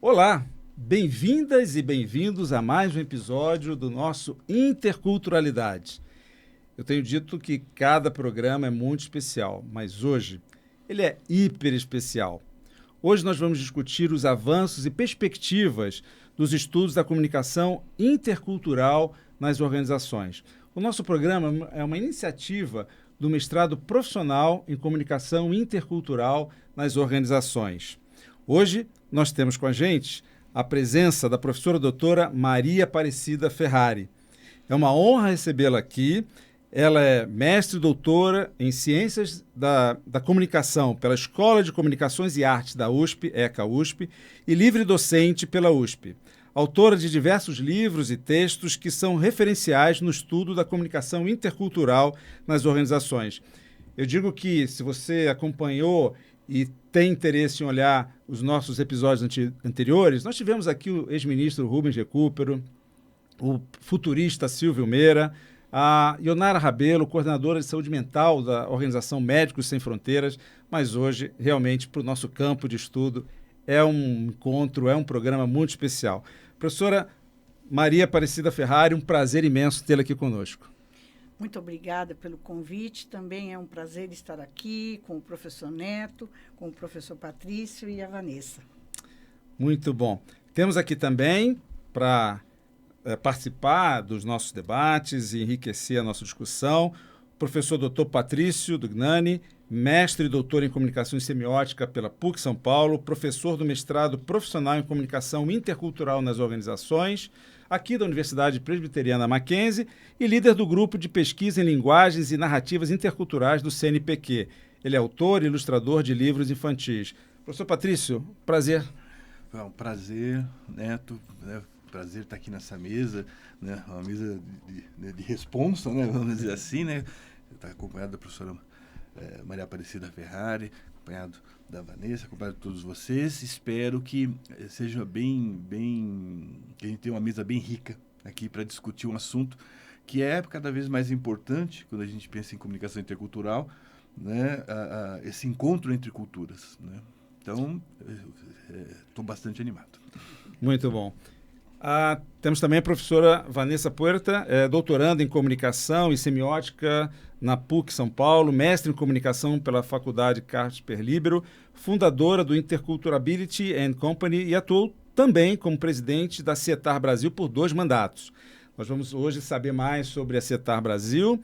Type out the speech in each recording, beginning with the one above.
Olá, bem-vindas e bem-vindos a mais um episódio do nosso Interculturalidade. Eu tenho dito que cada programa é muito especial, mas hoje ele é hiper especial. Hoje nós vamos discutir os avanços e perspectivas dos estudos da comunicação intercultural nas organizações. O nosso programa é uma iniciativa do mestrado profissional em comunicação intercultural nas organizações. Hoje nós temos com a gente a presença da professora doutora Maria Aparecida Ferrari. É uma honra recebê-la aqui. Ela é mestre e doutora em Ciências da Comunicação pela Escola de Comunicações e Artes da USP, ECA-USP, e livre docente pela USP. Autora de diversos livros e textos que são referenciais no estudo da comunicação intercultural nas organizações. Eu digo que, se você acompanhou e tem interesse em olhar os nossos episódios anteriores, nós tivemos aqui o ex-ministro Rubens Recupero, o futurista Silvio Meira, a Ionara Rabelo, coordenadora de saúde mental da Organização Médicos Sem Fronteiras, mas hoje, realmente, para o nosso campo de estudo, é um encontro, é um programa muito especial. Professora Maria Aparecida Ferrari, um prazer imenso tê-la aqui conosco. Muito obrigada pelo convite. Também é um prazer estar aqui com o professor Neto, com o professor Patrício e a Vanessa. Muito bom. Temos aqui também, para participar dos nossos debates e enriquecer a nossa discussão, o professor Dr. Patrício Dugnani, mestre e doutor em Comunicação e Semiótica pela PUC São Paulo, professor do mestrado profissional em Comunicação Intercultural nas Organizações, aqui da Universidade Presbiteriana Mackenzie, e líder do grupo de pesquisa em linguagens e narrativas interculturais do CNPq. Ele é autor e ilustrador de livros infantis. Professor Patrício, prazer. É um prazer, Neto, né? Prazer estar aqui nessa mesa, né? Uma mesa de responsa, né? Vamos dizer assim, né? Está acompanhado da professora Maria Aparecida Ferrari, acompanhado da Vanessa, acompanhado de todos vocês. Espero que seja que a gente tenha uma mesa bem rica aqui para discutir um assunto que é cada vez mais importante quando a gente pensa em comunicação intercultural, né? Esse encontro entre culturas, né? Então, estou bastante animado. Muito bom. Temos também a professora Vanessa Puerta, doutoranda em Comunicação e Semiótica na PUC São Paulo, mestre em Comunicação pela Faculdade Casper Libero, fundadora do Interculturability and Company e atuou também como presidente da CETAR Brasil por 2 mandatos. Nós vamos hoje saber mais sobre a CETAR Brasil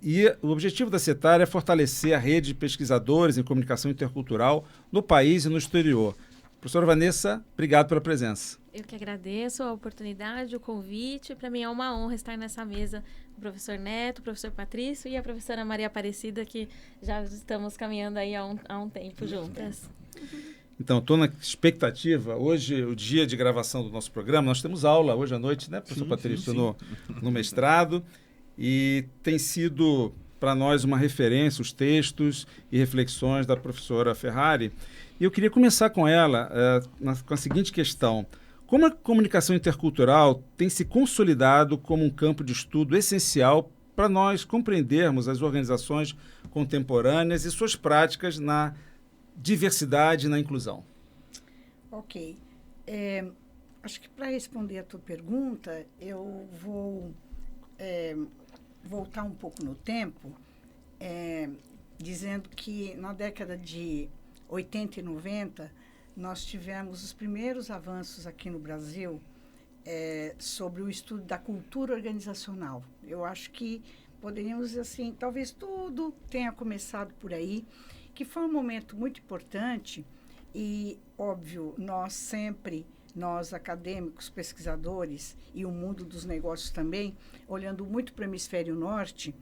e o objetivo da CETAR é fortalecer a rede de pesquisadores em comunicação intercultural no país e no exterior. Professora Vanessa, obrigado pela presença. Eu que agradeço a oportunidade, o convite. Para mim é uma honra estar nessa mesa com o professor Neto, o professor Patrício e a professora Maria Aparecida, que já estamos caminhando aí há um tempo juntas. Então, estou na expectativa. Hoje, o dia de gravação do nosso programa, nós temos aula hoje à noite, né, professor Patrício, sim. No mestrado, e tem sido para nós uma referência os textos e reflexões da professora Ferrari. E eu queria começar com ela com a seguinte questão. Como a comunicação intercultural tem se consolidado como um campo de estudo essencial para nós compreendermos as organizações contemporâneas e suas práticas na diversidade e na inclusão? Ok. Acho que para responder a tua pergunta, eu vou voltar um pouco no tempo, dizendo que na década de 80 e 90, nós tivemos os primeiros avanços aqui no Brasil sobre o estudo da cultura organizacional. Eu acho que poderíamos dizer assim, talvez tudo tenha começado por aí, que foi um momento muito importante e, óbvio, nós acadêmicos, pesquisadores e o mundo dos negócios também, olhando muito para o hemisfério norte,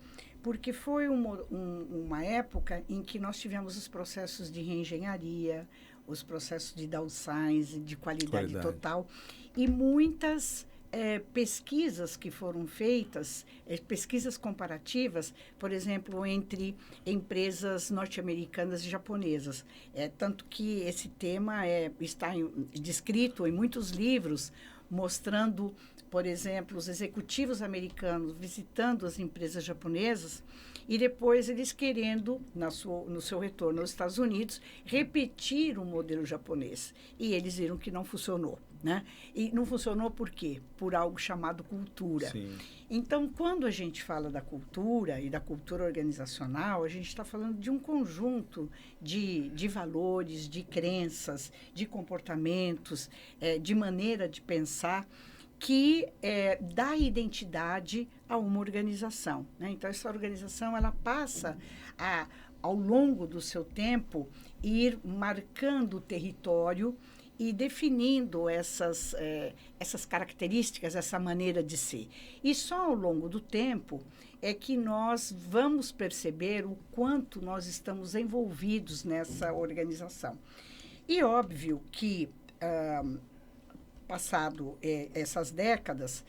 porque foi uma época em que nós tivemos os processos de reengenharia, os processos de downsizing, de qualidade total, e muitas pesquisas que foram feitas, pesquisas comparativas, por exemplo, entre empresas norte-americanas e japonesas. Tanto que esse tema está descrito em muitos livros mostrando, por exemplo, os executivos americanos visitando as empresas japonesas e depois eles querendo, no seu retorno aos Estados Unidos, repetir o modelo japonês. E eles viram que não funcionou, né? E não funcionou por quê? Por algo chamado cultura. Sim. Então, quando a gente fala da cultura e da cultura organizacional, a gente está falando de um conjunto de valores, de crenças, de comportamentos, de maneira de pensar que dá identidade a uma organização, né? Então, essa organização ela passa ao longo do seu tempo, ir marcando o território e definindo essas características, essa maneira de ser. E só ao longo do tempo é que nós vamos perceber o quanto nós estamos envolvidos nessa organização. E óbvio que, passado essas décadas,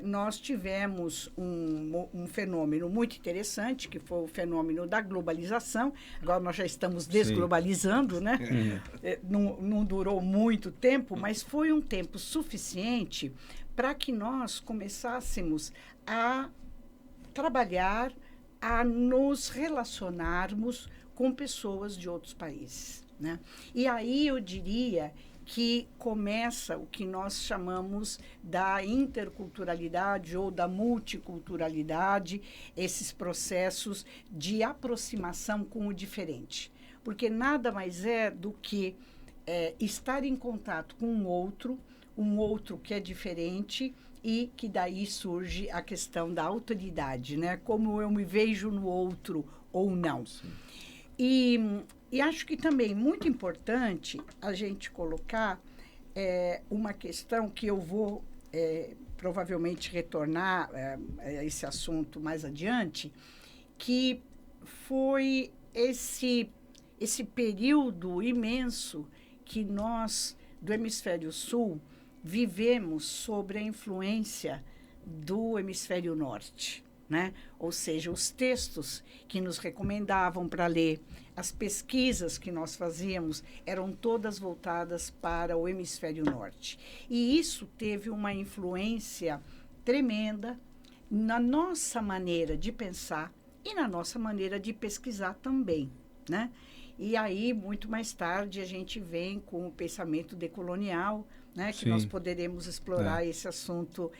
nós tivemos um fenômeno muito interessante, que foi o fenômeno da globalização. Agora nós já estamos desglobalizando, né? Não durou muito tempo, mas foi um tempo suficiente para que nós começássemos a trabalhar, a nos relacionarmos com pessoas de outros países, né? E aí eu diria que começa o que nós chamamos da interculturalidade ou da multiculturalidade, esses processos de aproximação com o diferente. Porque nada mais é do que estar em contato com um outro que é diferente e que daí surge a questão da autoridade, né? Como eu me vejo no outro ou não. E acho que também muito importante a gente colocar uma questão que eu vou provavelmente retornar a esse assunto mais adiante, que foi esse período imenso que nós, do Hemisfério Sul, vivemos sobre a influência do Hemisfério Norte, né? Ou seja, os textos que nos recomendavam para ler, as pesquisas que nós fazíamos eram todas voltadas para o Hemisfério Norte. E isso teve uma influência tremenda na nossa maneira de pensar e na nossa maneira de pesquisar também, né? E aí, muito mais tarde, a gente vem com o pensamento decolonial, né, que nós poderemos explorar esse assunto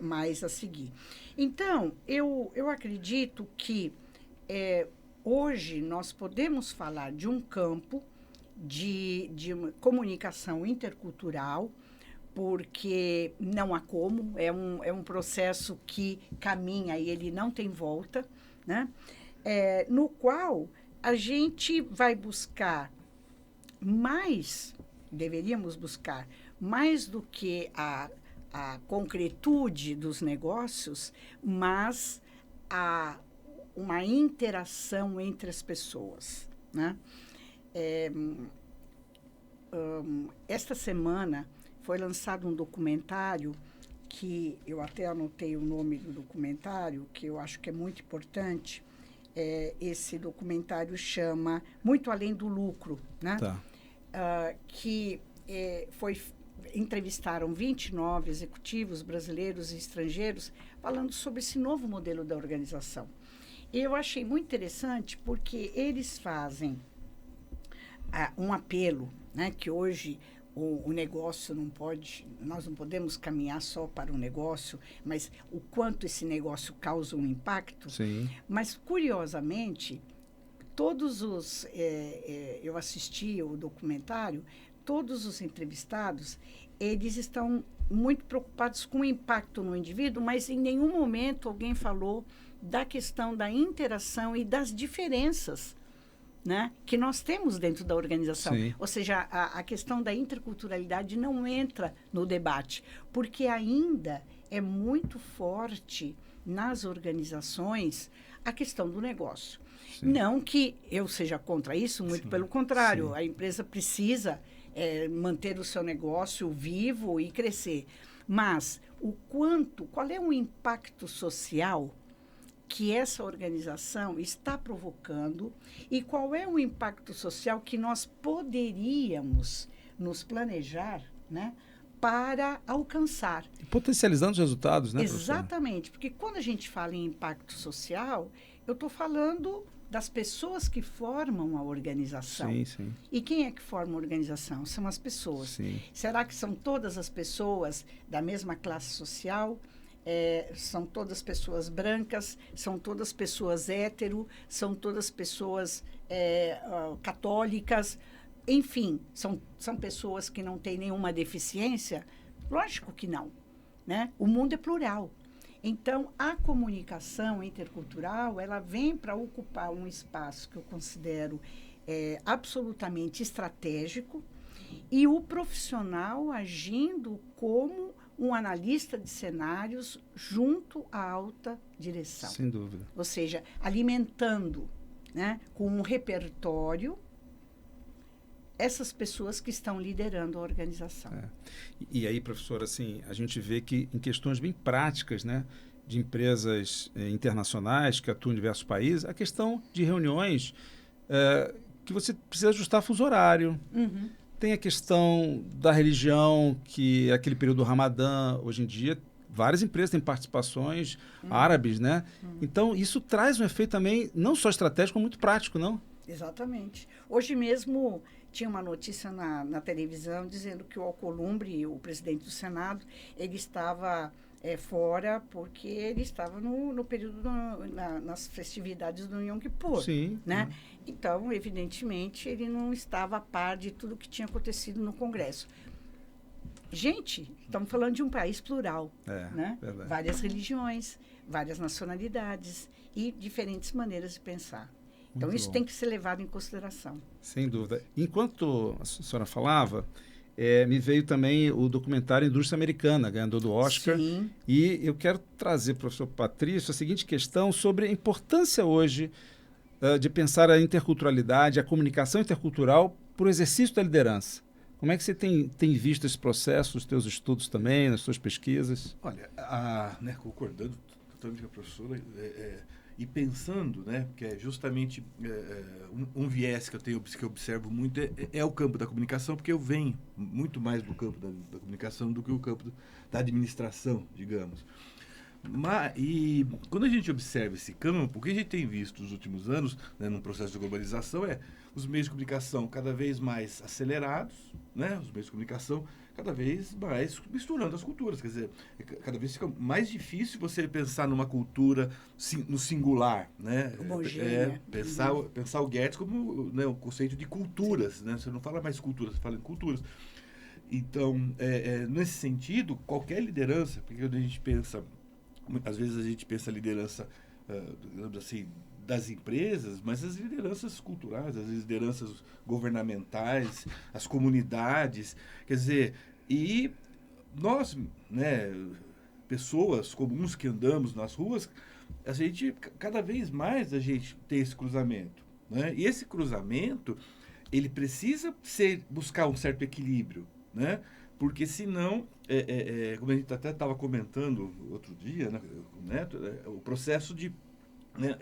mais a seguir. Então, eu acredito que hoje nós podemos falar de um campo de uma comunicação intercultural, porque não há como, é um processo que caminha e ele não tem volta, né? No qual a gente vai buscar deveríamos buscar mais do que a concretude dos negócios, mas uma interação entre as pessoas, né? Esta semana foi lançado um documentário que eu até anotei o nome do documentário, que eu acho que é muito importante. Esse documentário chama Muito Além do Lucro, né? Que entrevistaram 29 executivos brasileiros e estrangeiros falando sobre esse novo modelo da organização. E eu achei muito interessante porque eles fazem um apelo, né, que hoje o negócio nós não podemos caminhar só para o negócio, mas o quanto esse negócio causa um impacto. Sim. Mas, curiosamente, eu assisti o documentário, todos os entrevistados, eles estão muito preocupados com o impacto no indivíduo, mas em nenhum momento alguém falou da questão da interação e das diferenças, né, que nós temos dentro da organização. Sim. Ou seja, a questão da interculturalidade não entra no debate, porque ainda é muito forte nas organizações a questão do negócio. Sim. Não que eu seja contra isso, muito pelo contrário. Sim. A empresa precisa manter o seu negócio vivo e crescer. Mas qual é o impacto social que essa organização está provocando e qual é o impacto social que nós poderíamos nos planejar, né, para alcançar. Potencializando os resultados, né, professora? Exatamente, porque quando a gente fala em impacto social, eu estou falando das pessoas que formam a organização. Sim, sim. E quem é que forma a organização? São as pessoas. Sim. Será que são todas as pessoas da mesma classe social? São todas pessoas brancas? São todas pessoas hétero? São todas pessoas católicas? Enfim, são pessoas que não têm nenhuma deficiência? Lógico que não, né? O mundo é plural. Então, a comunicação intercultural, ela vem para ocupar um espaço que eu considero absolutamente estratégico, e o profissional agindo como um analista de cenários junto à alta direção. Sem dúvida. Ou seja, alimentando, né, com um repertório essas pessoas que estão liderando a organização. E aí, professor, assim, a gente vê que em questões bem práticas, né, de empresas internacionais que atuam em diversos países, a questão de reuniões que você precisa ajustar fuso horário. Uhum. Tem a questão da religião, que é aquele período do Ramadã, hoje em dia, várias empresas têm participações árabes, né? Então, isso traz um efeito também, não só estratégico, como muito prático, não? Exatamente. Hoje mesmo tinha uma notícia na televisão dizendo que o Alcolumbre, o presidente do Senado, ele estava fora porque ele estava no período nas festividades do Yom Kippur. Sim. Né? Então, evidentemente, ele não estava a par de tudo que tinha acontecido no Congresso. Gente, estamos falando de um país plural, né? Verdade. Várias religiões, várias nacionalidades e diferentes maneiras de pensar. Então, isso tem que ser levado em consideração. Sem dúvida. Enquanto a senhora falava, me veio também o documentário Indústria Americana, ganhador do Oscar. Sim. E eu quero trazer para o professor Patrício a seguinte questão sobre a importância hoje de pensar a interculturalidade, a comunicação intercultural para o exercício da liderança. Como é que você tem visto esse processo nos seus estudos também, nas suas pesquisas? Olha, concordando totalmente com a professora, e pensando, né, que é justamente um viés que eu observo muito é o campo da comunicação, porque eu venho muito mais do campo da comunicação do que o campo da administração, digamos. E quando a gente observa esse campo, o que a gente tem visto nos últimos anos, né, num processo de globalização, os meios de comunicação cada vez mais acelerados, né, os meios de comunicação cada vez mais misturando as culturas. Quer dizer, cada vez fica mais difícil você pensar numa cultura no singular, né? Pensar o Guedes como, né, o conceito de culturas, né? Você não fala mais culturas, você fala em culturas. Então, nesse sentido, qualquer liderança, porque quando a gente pensa, às vezes a gente pensa a liderança, digamos assim, das empresas, mas as lideranças culturais, as lideranças governamentais, as comunidades, quer dizer, e nós, né, pessoas comuns que andamos nas ruas, cada vez mais a gente tem esse cruzamento, né? E esse cruzamento, ele precisa buscar um certo equilíbrio, né? Porque senão, como a gente até estava comentando outro dia, né, com o Neto, o processo de, né,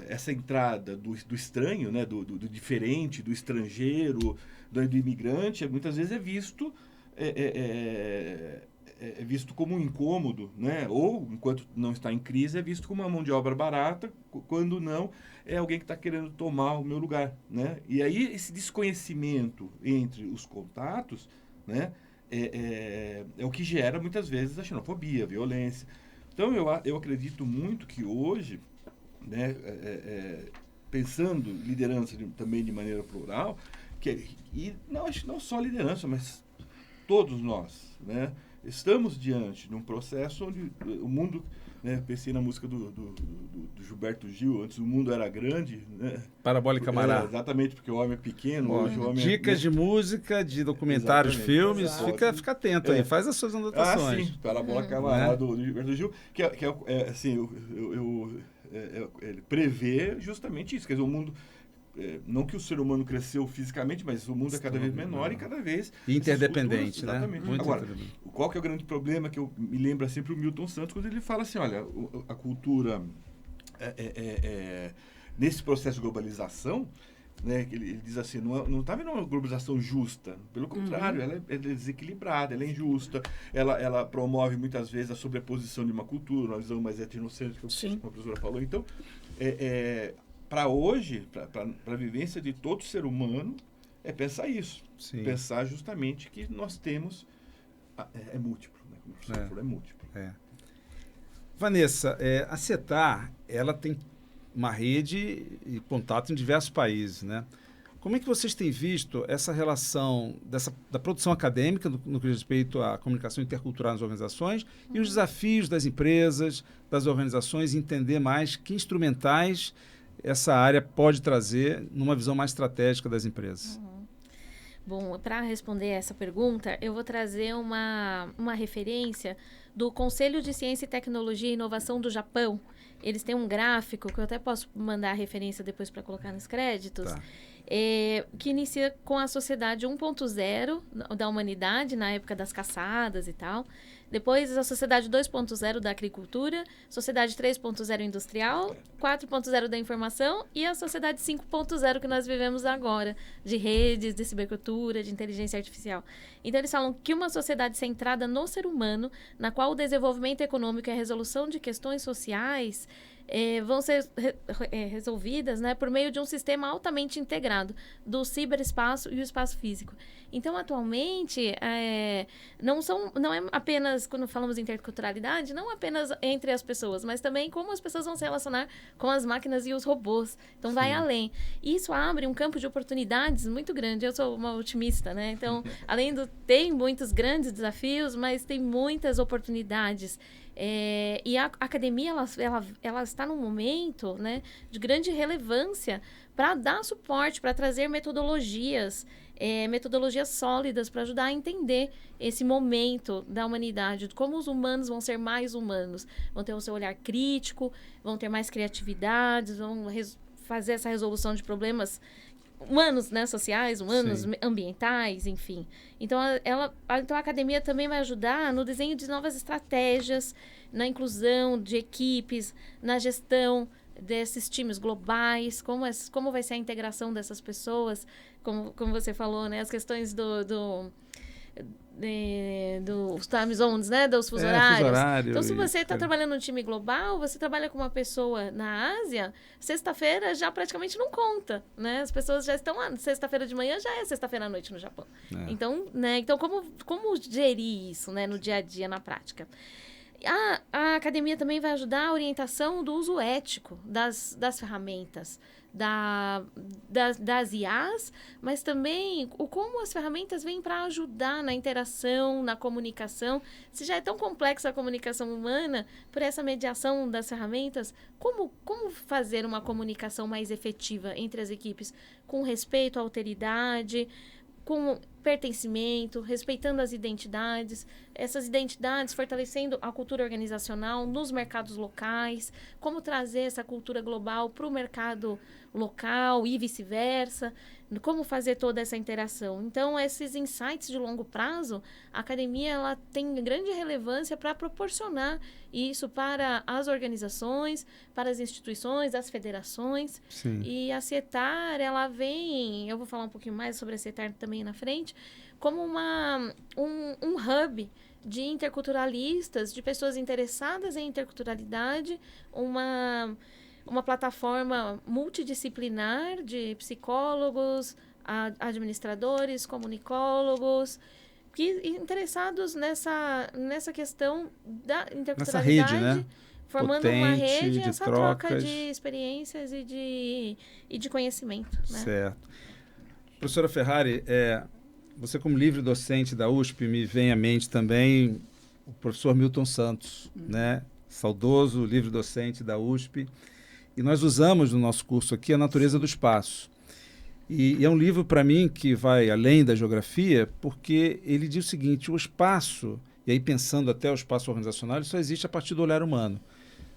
essa entrada do estranho, né, do diferente, do estrangeiro, do imigrante, muitas vezes é visto como um incômodo, né? Ou, enquanto não está em crise, é visto como uma mão de obra barata, quando não, é alguém que está querendo tomar o meu lugar, né? E aí, esse desconhecimento entre os contatos, né, é o que gera, muitas vezes, a xenofobia, a violência. Então, eu acredito muito que hoje, né, pensando liderança também de maneira plural, e não só liderança, mas todos nós, né, estamos diante de um processo onde o mundo, né, pensei na música do Gilberto Gil, antes o mundo era grande, né? Parabólica Camará. Exatamente, porque o homem é pequeno, hoje o homem dicas de música, de documentários, filmes, fica atento aí, faz as suas anotações. Sim, Parabólica Camará do Gilberto Gil, que assim, ele prevê justamente isso, quer dizer, o mundo, não que o ser humano cresceu fisicamente, mas o mundo é cada vez menor e cada vez interdependente, né? Muito agora, qual que é o grande problema que eu me lembro sempre o Milton Santos, quando ele fala assim, olha, a cultura nesse processo de globalização, né? Ele diz assim, não está vendo uma globalização justa, pelo contrário, ela é desequilibrada, ela é injusta, ela promove muitas vezes a sobreposição de uma cultura, uma visão mais etnocêntrica, como a professora falou. Então, para hoje, para a vivência de todo ser humano, é pensar isso. Sim. Pensar justamente que nós temos... É múltiplo, né? Como o professor falou, é múltiplo. Vanessa, a CETAR, ela tem uma rede e contato em diversos países, né? Como é que vocês têm visto essa relação da produção acadêmica no que diz respeito à comunicação intercultural nas organizações e os desafios das empresas, das organizações, entender mais que instrumentais essa área pode trazer numa visão mais estratégica das empresas? Bom, para responder essa pergunta, eu vou trazer uma referência do Conselho de Ciência e Tecnologia e Inovação do Japão. Eles têm um gráfico, que eu até posso mandar a referência depois para colocar nos créditos, que inicia com a sociedade 1.0 da humanidade, na época das caçadas e tal. Depois a sociedade 2.0 da agricultura, sociedade 3.0 industrial, 4.0 da informação e a sociedade 5.0 que nós vivemos agora, de redes, de cibercultura, de inteligência artificial. Então eles falam que uma sociedade centrada no ser humano, na qual o desenvolvimento econômico e a resolução de questões sociais vão ser resolvidas, né, por meio de um sistema altamente integrado do ciberespaço e o espaço físico. Então, atualmente, não é apenas, quando falamos de interculturalidade, não apenas entre as pessoas, mas também como as pessoas vão se relacionar com as máquinas e os robôs. Então, vai além. Isso abre um campo de oportunidades muito grande. Eu sou uma otimista, né? Então, tem muitos grandes desafios, mas tem muitas oportunidades. E a academia ela está num momento, né, de grande relevância para dar suporte, para trazer metodologias sólidas para ajudar a entender esse momento da humanidade, como os humanos vão ser mais humanos, vão ter o seu olhar crítico, vão ter mais criatividade, vão fazer essa resolução de problemas humanos, né, sociais, humanos, ambientais, enfim. Então, então, a academia também vai ajudar no desenho de novas estratégias, na inclusão de equipes, na gestão desses times globais, como vai ser a integração dessas pessoas, como você falou, né, as questões dos time zones, né, dos fuso horários. Então, se você está trabalhando num time global, você trabalha com uma pessoa na Ásia, sexta-feira já praticamente não conta, né? As pessoas já estão lá, sexta-feira de manhã já é sexta-feira à noite no Japão. Então, né, como gerir isso, né, no dia a dia, na prática? A academia também vai ajudar a orientação do uso ético das ferramentas, das IAs, mas também como as ferramentas vêm para ajudar na interação, na comunicação. Se já é tão complexa a comunicação humana, por essa mediação das ferramentas, como fazer uma comunicação mais efetiva entre as equipes, com respeito à alteridade, com pertencimento, respeitando as identidades, essas identidades fortalecendo a cultura organizacional nos mercados locais, como trazer essa cultura global para o mercado local e vice-versa, como fazer toda essa interação. Então, esses insights de longo prazo, a academia ela tem grande relevância para proporcionar isso para as organizações, para as instituições, as federações. Sim. E a CETAR, ela vem, eu vou falar um pouquinho mais sobre a CETAR também na frente, como um hub de interculturalistas, de pessoas interessadas em interculturalidade, uma plataforma multidisciplinar de psicólogos, administradores, comunicólogos, interessados nessa questão da interculturalidade, nessa rede, né? formando potente, uma rede, de essa trocas. troca de experiências e de conhecimento. Né? Certo. Professora Ferrari, você como livre docente da USP, me vem à mente também o professor Milton Santos, né? Saudoso livre docente da USP. E nós usamos no nosso curso aqui A Natureza do Espaço. E é um livro, para mim, que vai além da geografia, porque ele diz o seguinte, o espaço, e aí pensando até o espaço organizacional, ele só existe a partir do olhar humano.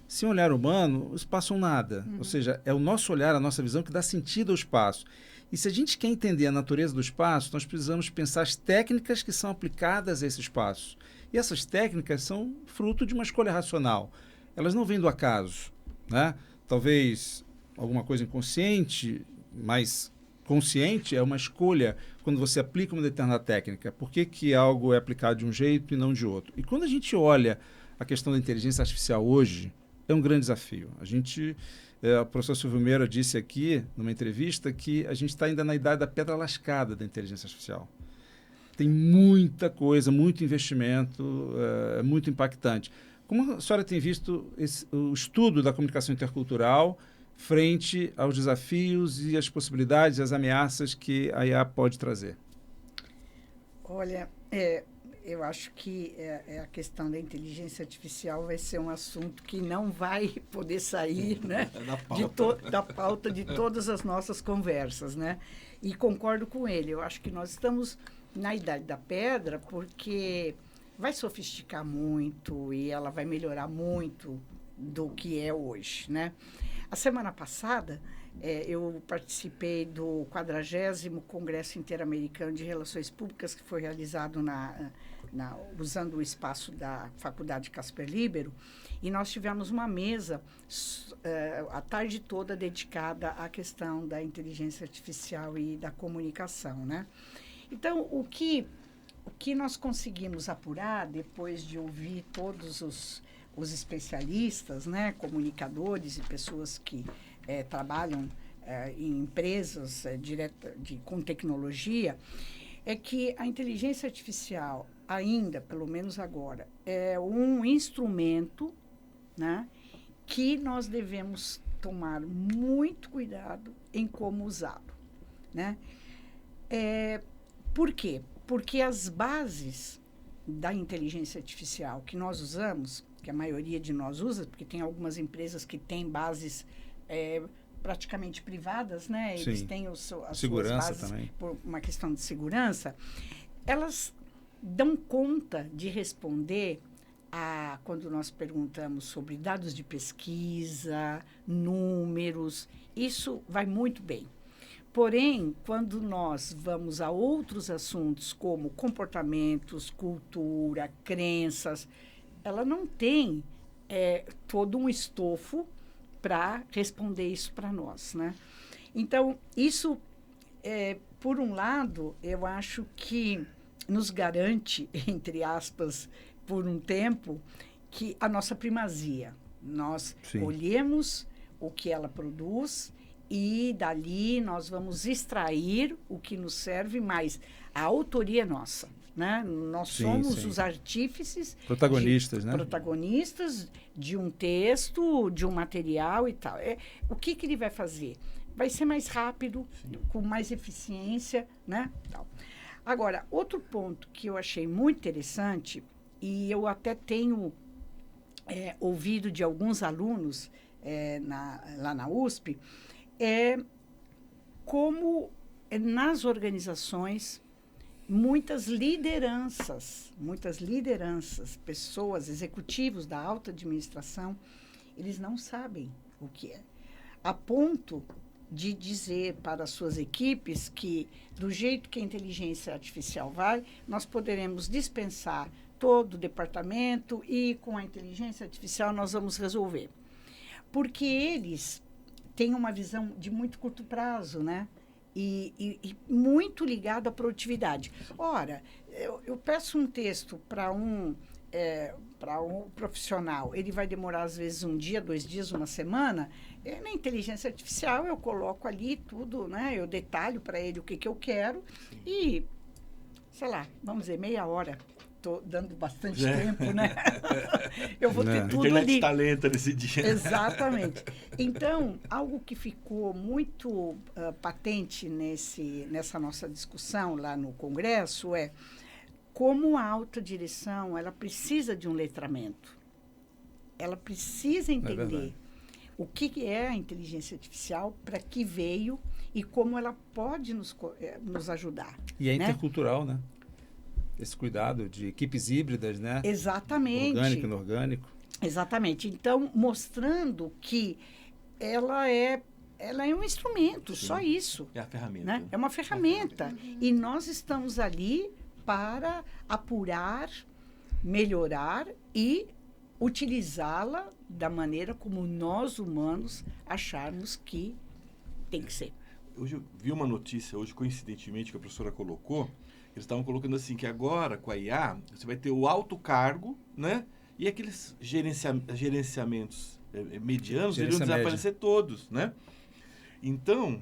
Sem olhar humano, o espaço é um nada. Ou seja, é o nosso olhar, a nossa visão que dá sentido ao espaço. E se a gente quer entender a natureza do espaço, nós precisamos pensar as técnicas que são aplicadas a esse espaço. E essas técnicas são fruto de uma escolha racional. Elas não vêm do acaso, né? Talvez alguma coisa inconsciente, mas consciente, é uma escolha quando você aplica uma determinada técnica. Por que que algo é aplicado de um jeito e não de outro? E quando a gente olha a questão da inteligência artificial hoje, é um grande desafio. O professor Silvio Meira disse aqui, numa entrevista, que a gente está ainda na idade da pedra lascada da inteligência artificial. Tem muita coisa, muito investimento, muito impactante. Como a senhora tem visto o estudo da comunicação intercultural frente aos desafios e as possibilidades, as ameaças que a IA pode trazer? Olha, eu acho que a questão da inteligência artificial vai ser um assunto que não vai poder sair, né, da pauta de todas as nossas conversas, né? E concordo com ele. Eu acho que nós estamos na idade da pedra porque vai sofisticar muito e ela vai melhorar muito do que é hoje, né? A semana passada, eu participei do 40º Congresso Interamericano de Relações Públicas, que foi realizado usando o espaço da Faculdade Casper Libero, e nós tivemos uma mesa a tarde toda dedicada à questão da inteligência artificial e da comunicação, né? Então, o que nós conseguimos apurar, depois de ouvir todos os especialistas, né, comunicadores e pessoas que trabalham em empresas com tecnologia, é que a inteligência artificial ainda, pelo menos agora, é um instrumento, né, que nós devemos tomar muito cuidado em como usá-lo, né? Por quê? Porque as bases da inteligência artificial que nós usamos, que a maioria de nós usa, porque tem algumas empresas que têm bases praticamente privadas, né? Eles têm as suas bases também, por uma questão de segurança. Elas dão conta de responder quando nós perguntamos sobre dados de pesquisa, números, isso vai muito bem. Porém, quando nós vamos a outros assuntos como comportamentos, cultura, crenças, ela não tem todo um estofo para responder isso para nós, né? Então, isso, por um lado, eu acho que nos garante, entre aspas, por um tempo, que a nossa primazia. Nós colhemos o que ela produz e dali nós vamos extrair o que nos serve, mas a autoria é nossa, né? Nós somos os artífices, protagonistas, né? Protagonistas de um texto, de um material e tal. O que ele vai fazer? Vai ser mais rápido, com mais eficiência, né? Tal. Agora, outro ponto que eu achei muito interessante, e eu até tenho ouvido de alguns alunos lá na USP, é como nas organizações muitas lideranças, pessoas, executivos da alta administração, eles não sabem o que é. A ponto de dizer para as suas equipes que, do jeito que a inteligência artificial vai, nós poderemos dispensar todo o departamento e, com a inteligência artificial, nós vamos resolver. Porque eles têm uma visão de muito curto prazo, né? E muito ligado à produtividade. Ora, eu peço um texto para um profissional, ele vai demorar, às vezes, 1 dia, 2 dias, 1 semana. Na inteligência artificial, eu coloco ali tudo, né? Eu detalho para ele o que eu quero e, sei lá, vamos dizer, meia hora. Estou dando bastante tempo, né? Eu vou ter tudo ali. Internet está lenta nesse dia. Exatamente. Então, algo que ficou muito patente nessa nossa discussão lá no Congresso é como a alta direção ela precisa de um letramento. Ela precisa entender o que é a inteligência artificial, para que veio e como ela pode nos ajudar. E é intercultural, né? Esse cuidado de equipes híbridas, né? Exatamente. Orgânico e inorgânico. Exatamente. Então, mostrando que ela é um instrumento, só isso. É a ferramenta. Né? É uma ferramenta. E nós estamos ali para apurar, melhorar e utilizá-la da maneira como nós, humanos, acharmos que tem que ser. hoje eu vi uma notícia, hoje coincidentemente, que a professora colocou, eles estavam colocando assim, que agora com a IA, você vai ter o alto cargo, né? E aqueles gerenciamentos medianos, eles vão desaparecer todos, né? Então,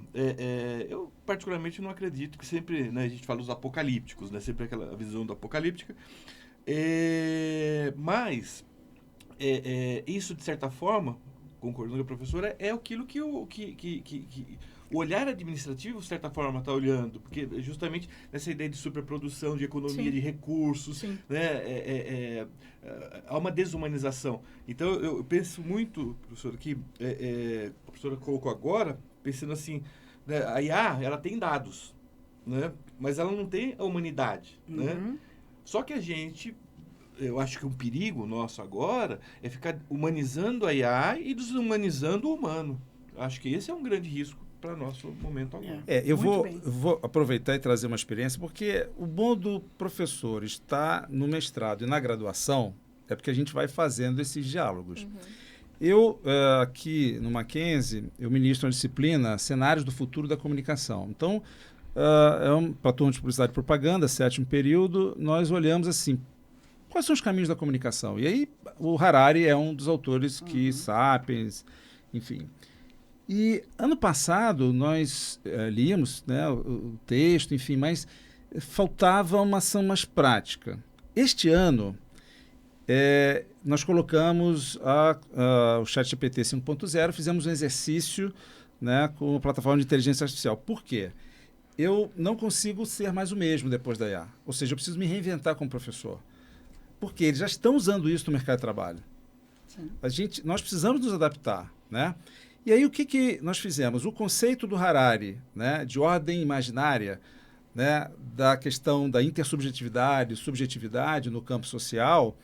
eu particularmente não acredito que sempre, né, a gente fala dos apocalípticos, né? Sempre aquela visão do apocalíptica. Mas, isso, de certa forma, concordando com a professora, é aquilo que o olhar administrativo, de certa forma, está olhando, porque justamente nessa ideia de superprodução, de economia, Sim. de recursos, Sim. né, há uma desumanização. Então, eu penso muito, professora, que a professora colocou agora, pensando assim, né, a IA, ela tem dados, né, mas ela não tem a humanidade, né? Só que eu acho que um perigo nosso agora é ficar humanizando a IA e desumanizando o humano. Acho que esse é um grande risco para nosso momento agora. Eu vou aproveitar e trazer uma experiência, porque o bom do professor estar no mestrado e na graduação é porque a gente vai fazendo esses diálogos. Eu, aqui no Mackenzie, eu ministro uma disciplina Cenários do Futuro da Comunicação. Então, para a turma de Publicidade e Propaganda, 7º período, nós olhamos assim, quais são os caminhos da comunicação? E aí, o Harari é um dos autores que, Sapiens, enfim. E ano passado nós líamos, né, o texto, enfim, mas faltava uma ação mais prática. Este ano, nós colocamos o ChatGPT 5.0, fizemos um exercício, né, com a plataforma de inteligência artificial. Por quê? Eu não consigo ser mais o mesmo depois da IA. Ou seja, eu preciso me reinventar como professor. Porque eles já estão usando isso no mercado de trabalho. Sim. Nós precisamos nos adaptar, né? E aí o que nós fizemos? O conceito do Harari, né, de ordem imaginária, né, da questão da intersubjetividade, subjetividade no campo social,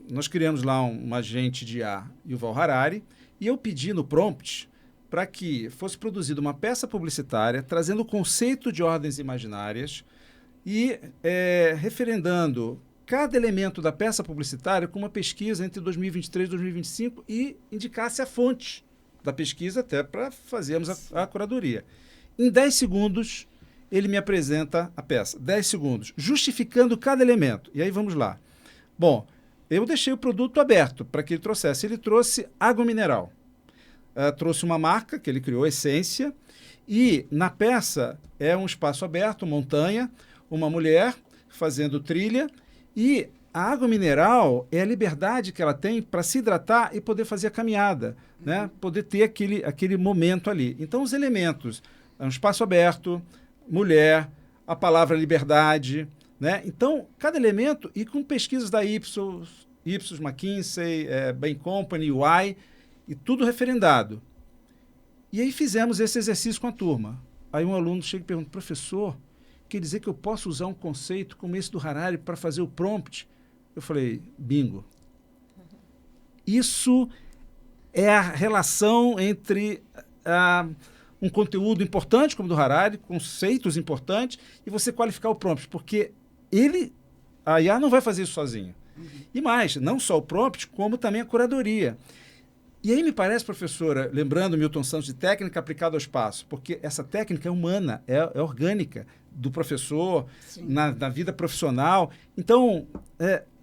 nós criamos lá um agente de IA, Yuval Harari, e eu pedi no prompt para que fosse produzida uma peça publicitária trazendo o conceito de ordens imaginárias e referendando cada elemento da peça publicitária com uma pesquisa entre 2023 e 2025 e indicasse a fonte da pesquisa até para fazermos a curadoria. Em 10 segundos, ele me apresenta a peça. 10 segundos, justificando cada elemento. E aí vamos lá. Bom, eu deixei o produto aberto para que ele trouxesse. Ele trouxe água mineral. Trouxe uma marca que ele criou, Essência, e na peça é um espaço aberto, montanha, uma mulher fazendo trilha, e a água mineral é a liberdade que ela tem para se hidratar e poder fazer a caminhada, né? Poder ter aquele momento ali. Então, os elementos, um espaço aberto, mulher, a palavra liberdade, né? Então, cada elemento, e com pesquisas da Ipsos, McKinsey, Bain Company, UI, e tudo referendado. E aí fizemos esse exercício com a turma. Aí um aluno chega e pergunta, professor, quer dizer que eu posso usar um conceito como esse do Harari para fazer o prompt? Eu falei, bingo. Isso é a relação entre um conteúdo importante, como o do Harari, conceitos importantes, e você qualificar o prompt, porque a IA não vai fazer isso sozinho. E mais, não só o prompt, como também a curadoria. E aí me parece, professora, lembrando Milton Santos, de técnica aplicada ao espaço, porque essa técnica é humana, é orgânica, do professor, na vida profissional. Então,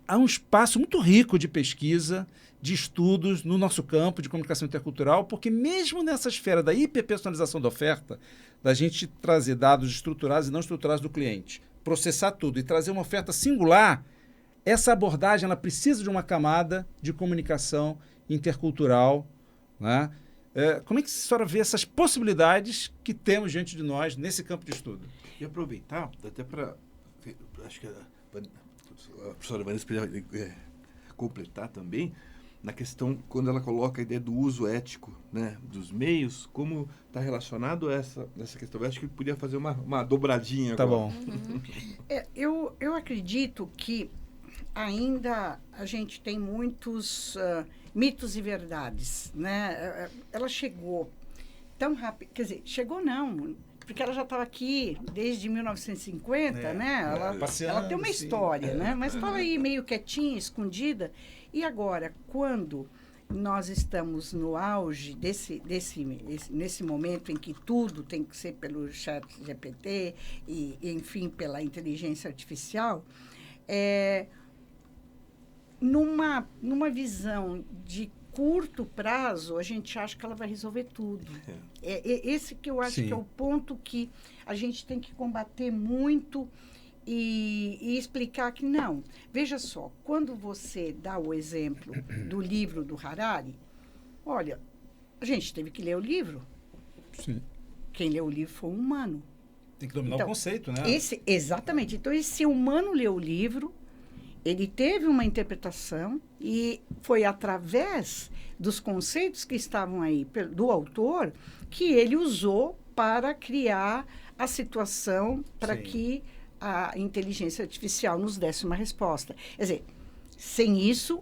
há um espaço muito rico de pesquisa, de estudos no nosso campo de comunicação intercultural, porque mesmo nessa esfera da hiperpersonalização da oferta, da gente trazer dados estruturados e não estruturados do cliente, processar tudo e trazer uma oferta singular, essa abordagem ela precisa de uma camada de comunicação intercultural, né? Como é que a senhora vê essas possibilidades que temos diante de nós nesse campo de estudo? E aproveitar, até para... Acho que a professora Vanessa poderia completar também, na questão, quando ela coloca a ideia do uso ético, né, dos meios, como está relacionado a essa questão. Eu acho que podia fazer uma dobradinha tá agora. Bom. Eu acredito que ainda a gente tem muitos mitos e verdades, né? Ela chegou tão rápido, quer dizer, chegou não, porque ela já estava aqui desde 1950, né? Ela tem uma história, né? Mas estava aí meio quietinha, escondida. E agora, quando nós estamos no auge nesse momento em que tudo tem que ser pelo chat GPT e, enfim, pela inteligência artificial, numa visão de curto prazo, a gente acha que ela vai resolver tudo. Esse que eu acho Sim. que é o ponto que a gente tem que combater muito e explicar que não. Veja só, quando você dá o exemplo do livro do Harari, olha, a gente teve que ler o livro. Sim. Quem leu o livro foi um humano. Tem que dominar Então, o conceito, né? Exatamente. Então, esse humano leu o livro, ele teve uma interpretação e foi através dos conceitos que estavam aí do autor que ele usou para criar a situação para Sim. que a inteligência artificial nos desse uma resposta. Quer dizer, sem isso,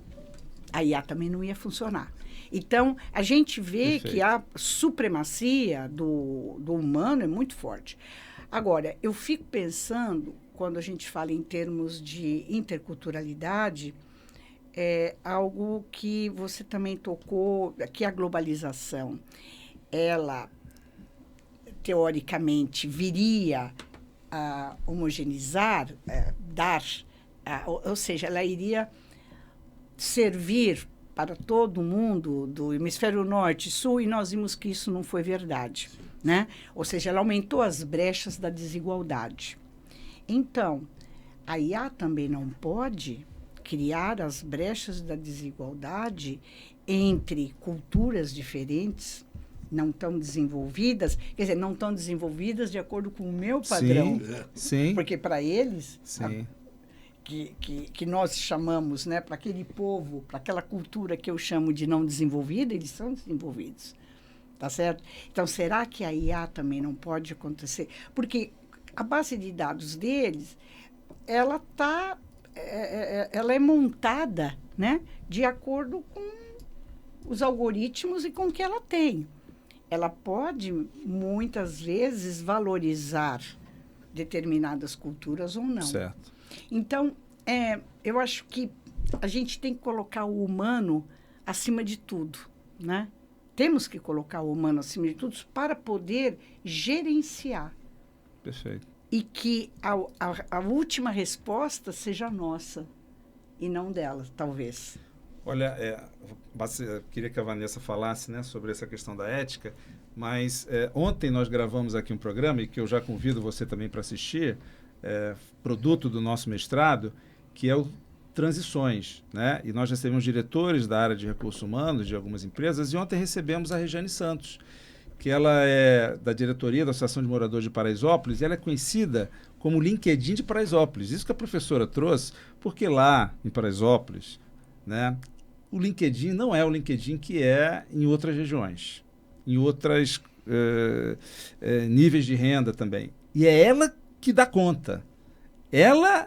a IA também não ia funcionar. Então, a gente vê Perfeito. que a supremacia do humano é muito forte. Agora, eu fico pensando, quando a gente fala em termos de interculturalidade, é algo que você também tocou, que a globalização, ela, teoricamente, viria a homogeneizar, ou seja, ela iria servir para todo mundo do hemisfério norte e sul, e nós vimos que isso não foi verdade, né? Ou seja, ela aumentou as brechas da desigualdade. Então, a IA também não pode criar as brechas da desigualdade entre culturas diferentes, não tão desenvolvidas, quer dizer, não tão desenvolvidas de acordo com o meu padrão. Sim. Porque para eles, Sim. que nós chamamos, né, para aquele povo, para aquela cultura que eu chamo de não desenvolvida, eles são desenvolvidos. Tá certo? Então, será que a IA também não pode acontecer? Porque a base de dados deles, ela é montada, né, de acordo com os algoritmos e com o que ela tem. Ela pode, muitas vezes, valorizar determinadas culturas ou não. Certo. Então, eu acho que a gente tem que colocar o humano acima de tudo, né? Temos que colocar o humano acima de tudo para poder gerenciar. Perfeito. E que a última resposta seja nossa e não dela, talvez. Olha, eu queria que a Vanessa falasse, né, sobre essa questão da ética, mas ontem nós gravamos aqui um programa, e que eu já convido você também para assistir, produto do nosso mestrado, que é o Transições, né? E nós recebemos diretores da área de recursos humanos de algumas empresas, e ontem recebemos a Regiane Santos, que ela é da diretoria da Associação de Moradores de Paraisópolis, e ela é conhecida como o LinkedIn de Paraisópolis. Isso que a professora trouxe, porque lá em Paraisópolis, né, o LinkedIn não é o LinkedIn que é em outras regiões, em outros níveis de renda também. E é ela que dá conta.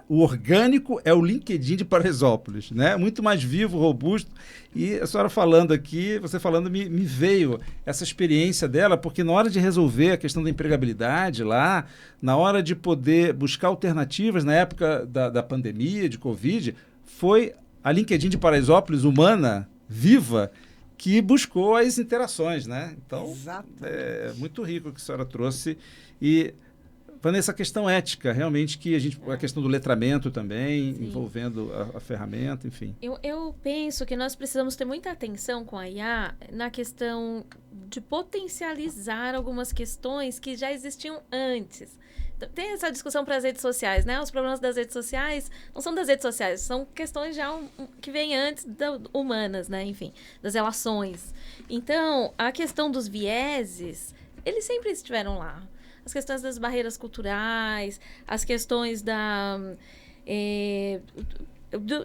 O orgânico é o LinkedIn de Paraisópolis, né? Muito mais vivo, robusto. E a senhora falando aqui, você falando, me veio essa experiência dela, porque na hora de resolver a questão da empregabilidade lá, na hora de poder buscar alternativas na época da pandemia, de Covid, foi a LinkedIn de Paraisópolis, humana, viva, que buscou as interações, né? Então, é muito rico o que a senhora trouxe. E Vanessa, a questão ética, realmente, a questão do letramento também, sim, envolvendo a ferramenta, enfim. Eu penso que nós precisamos ter muita atenção com a IA na questão de potencializar algumas questões que já existiam antes. Então, tem essa discussão para as redes sociais, né? Os problemas das redes sociais não são das redes sociais, são questões já que vêm antes humanas, né? Enfim, das relações. Então, a questão dos vieses, eles sempre estiveram lá. As questões das barreiras culturais, as questões de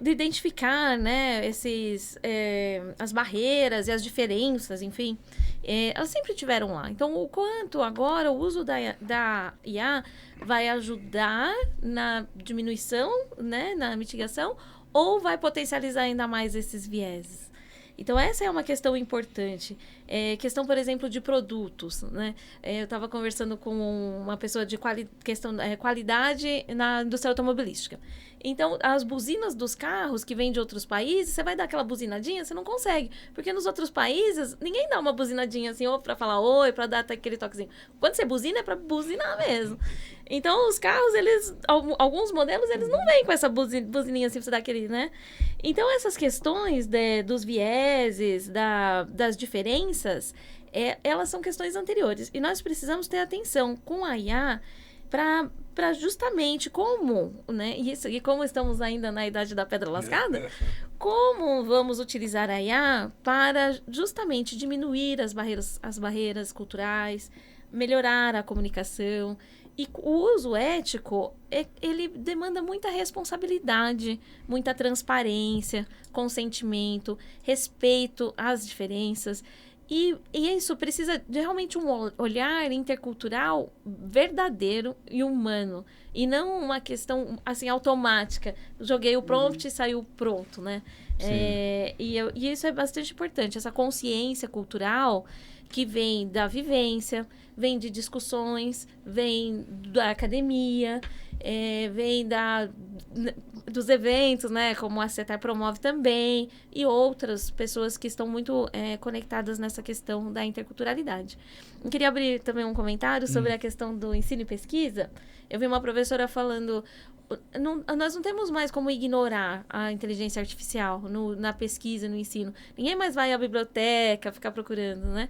identificar, né, as barreiras e as diferenças, enfim, elas sempre estiveram lá. Então, o quanto agora o uso da IA vai ajudar na diminuição, né, na mitigação, ou vai potencializar ainda mais esses vieses? Então, essa é uma questão importante. Questão, por exemplo, de produtos, né? Eu estava conversando com uma pessoa de qualidade na indústria automobilística. Então, as buzinas dos carros que vêm de outros países, você vai dar aquela buzinadinha, você não consegue. Porque nos outros países, ninguém dá uma buzinadinha assim, ou pra falar oi, pra dar aquele toquezinho. Quando você buzina, é pra buzinar mesmo. Então, os carros, alguns modelos, eles não vêm com essa buzininha assim, pra você dar aquele, né? Então, essas questões dos vieses, das diferenças, elas são questões anteriores. E nós precisamos ter atenção com a IA para justamente como, né? E como estamos ainda na idade da pedra lascada, como vamos utilizar a IA para justamente diminuir as barreiras culturais, melhorar a comunicação. E o uso ético, ele demanda muita responsabilidade, muita transparência, consentimento, respeito às diferenças. E isso precisa de realmente um olhar intercultural verdadeiro e humano. E não uma questão, assim, automática. Joguei o prompt e saiu pronto, né? E isso é bastante importante. Essa consciência cultural que vem da vivência, vem de discussões, vem da academia, vem dos eventos, né, como a CETAR promove também, e outras pessoas que estão muito conectadas nessa questão da interculturalidade. Eu queria abrir também um comentário sobre a questão do ensino e pesquisa. Eu vi uma professora falando, nós não temos mais como ignorar a inteligência artificial na pesquisa, no ensino. Ninguém mais vai à biblioteca ficar procurando, né?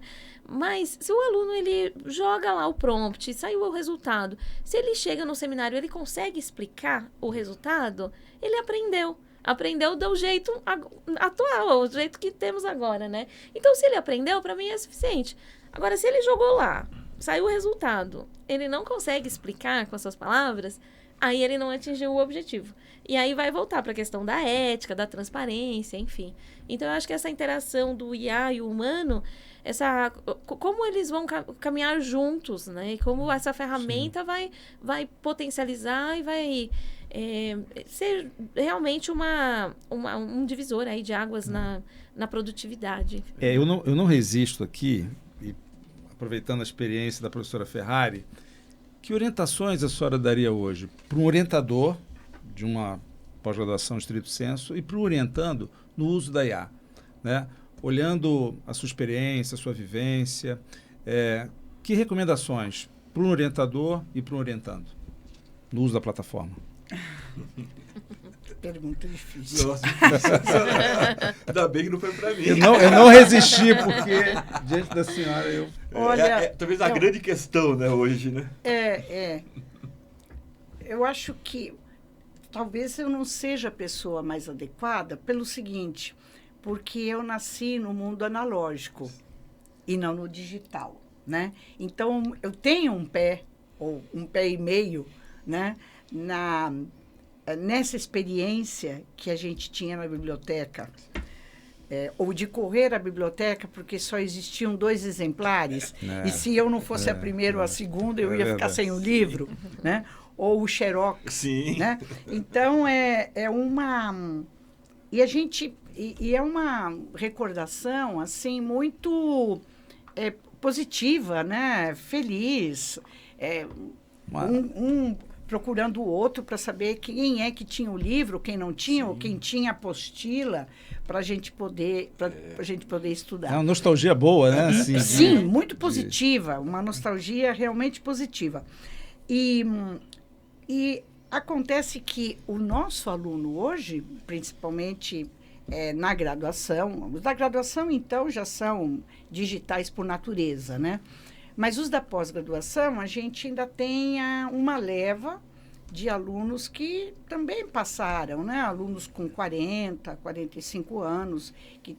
Mas se o aluno, ele joga lá o prompt, saiu o resultado, se ele chega no seminário, ele consegue explicar o resultado, ele aprendeu do jeito atual, o jeito que temos agora, né? Então, se ele aprendeu, para mim é suficiente. Agora, se ele jogou lá, saiu o resultado, ele não consegue explicar com as suas palavras, aí ele não atingiu o objetivo. E aí vai voltar para a questão da ética, da transparência, enfim. Então, eu acho que essa interação do IA e o humano, como eles vão caminhar juntos, né? E como essa ferramenta vai potencializar e vai ser realmente um divisor aí de águas na produtividade. Eu não resisto aqui, e aproveitando a experiência da professora Ferrari, que orientações a senhora daria hoje para um orientador de uma pós-graduação estrito sensu e para um orientando no uso da IA, né? Olhando a sua experiência, a sua vivência, que recomendações para um orientador e para um orientando no uso da plataforma? Pergunta difícil. Nossa, ainda bem que não foi para mim. Eu não resisti, porque diante da senhora Olha, talvez a grande questão, né, hoje, né? Eu acho que talvez eu não seja a pessoa mais adequada pelo seguinte, porque eu nasci no mundo analógico e não no digital, né? Então, eu tenho um pé, ou um pé e meio, né, nessa experiência que a gente tinha na biblioteca, ou de correr à biblioteca, porque só existiam 2 exemplares, e se eu não fosse a primeira ou a segunda, eu ia ficar sem o livro, né? Ou o xerox. Sim. Né? Então, uma... E a gente... E é uma recordação, assim, muito positiva, né? Feliz. Procurando o outro para saber quem é que tinha o livro, quem não tinha, ou quem tinha a apostila, para a gente poder estudar. É uma nostalgia boa, né? Sim, muito positiva, uma nostalgia realmente positiva. E acontece que o nosso aluno hoje, principalmente na graduação, os da graduação, então, já são digitais por natureza, né? Mas os da pós-graduação, a gente ainda tem uma leva de alunos que também passaram, né? Alunos com 40, 45 anos, que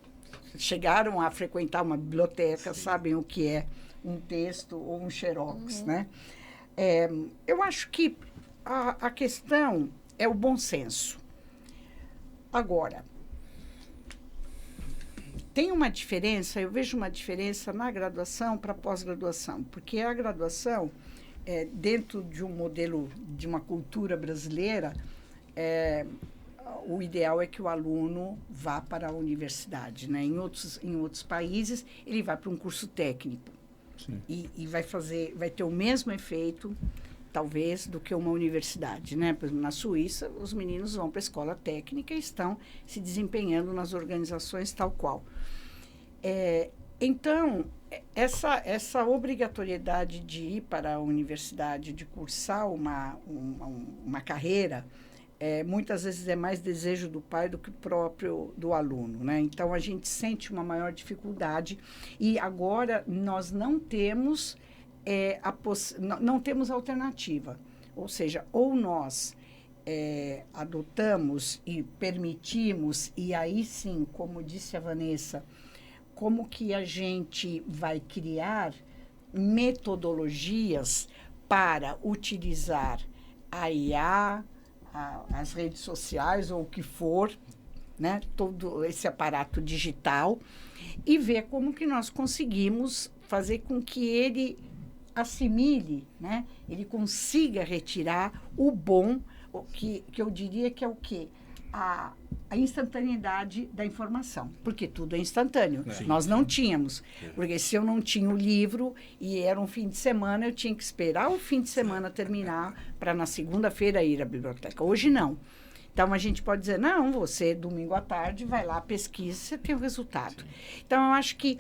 chegaram a frequentar uma biblioteca, sabem o que é um texto ou um xerox, né? Eu acho que a questão é o bom senso. Agora, tem uma diferença, eu vejo uma diferença na graduação para a pós-graduação, porque a graduação, dentro de um modelo, de uma cultura brasileira, o ideal é que o aluno vá para a universidade, né? Em outros países, ele vai para um curso técnico. E vai ter o mesmo efeito talvez, do que uma universidade, né? Por exemplo, na Suíça, os meninos vão para a escola técnica e estão se desempenhando nas organizações tal qual. Então, essa obrigatoriedade de ir para a universidade, de cursar uma carreira, muitas vezes é mais desejo do pai do que próprio do aluno, né? Então, a gente sente uma maior dificuldade e agora nós não temos, não temos alternativa. Ou seja, ou nós adotamos e permitimos, e aí sim, como disse a Vanessa, como que a gente vai criar metodologias para utilizar a IA, as redes sociais ou o que for, né, todo esse aparato digital, e ver como que nós conseguimos fazer com que ele assimile, né, ele consiga retirar o bom, o que eu diria que é o quê? A instantaneidade da informação, porque tudo é instantâneo. Nós não tínhamos, porque se eu não tinha o livro e era um fim de semana, eu tinha que esperar o fim de semana terminar para na segunda-feira ir à biblioteca. Hoje não. Então, a gente pode dizer, não, você, domingo à tarde, vai lá, pesquisa, você tem o resultado. Então, eu acho que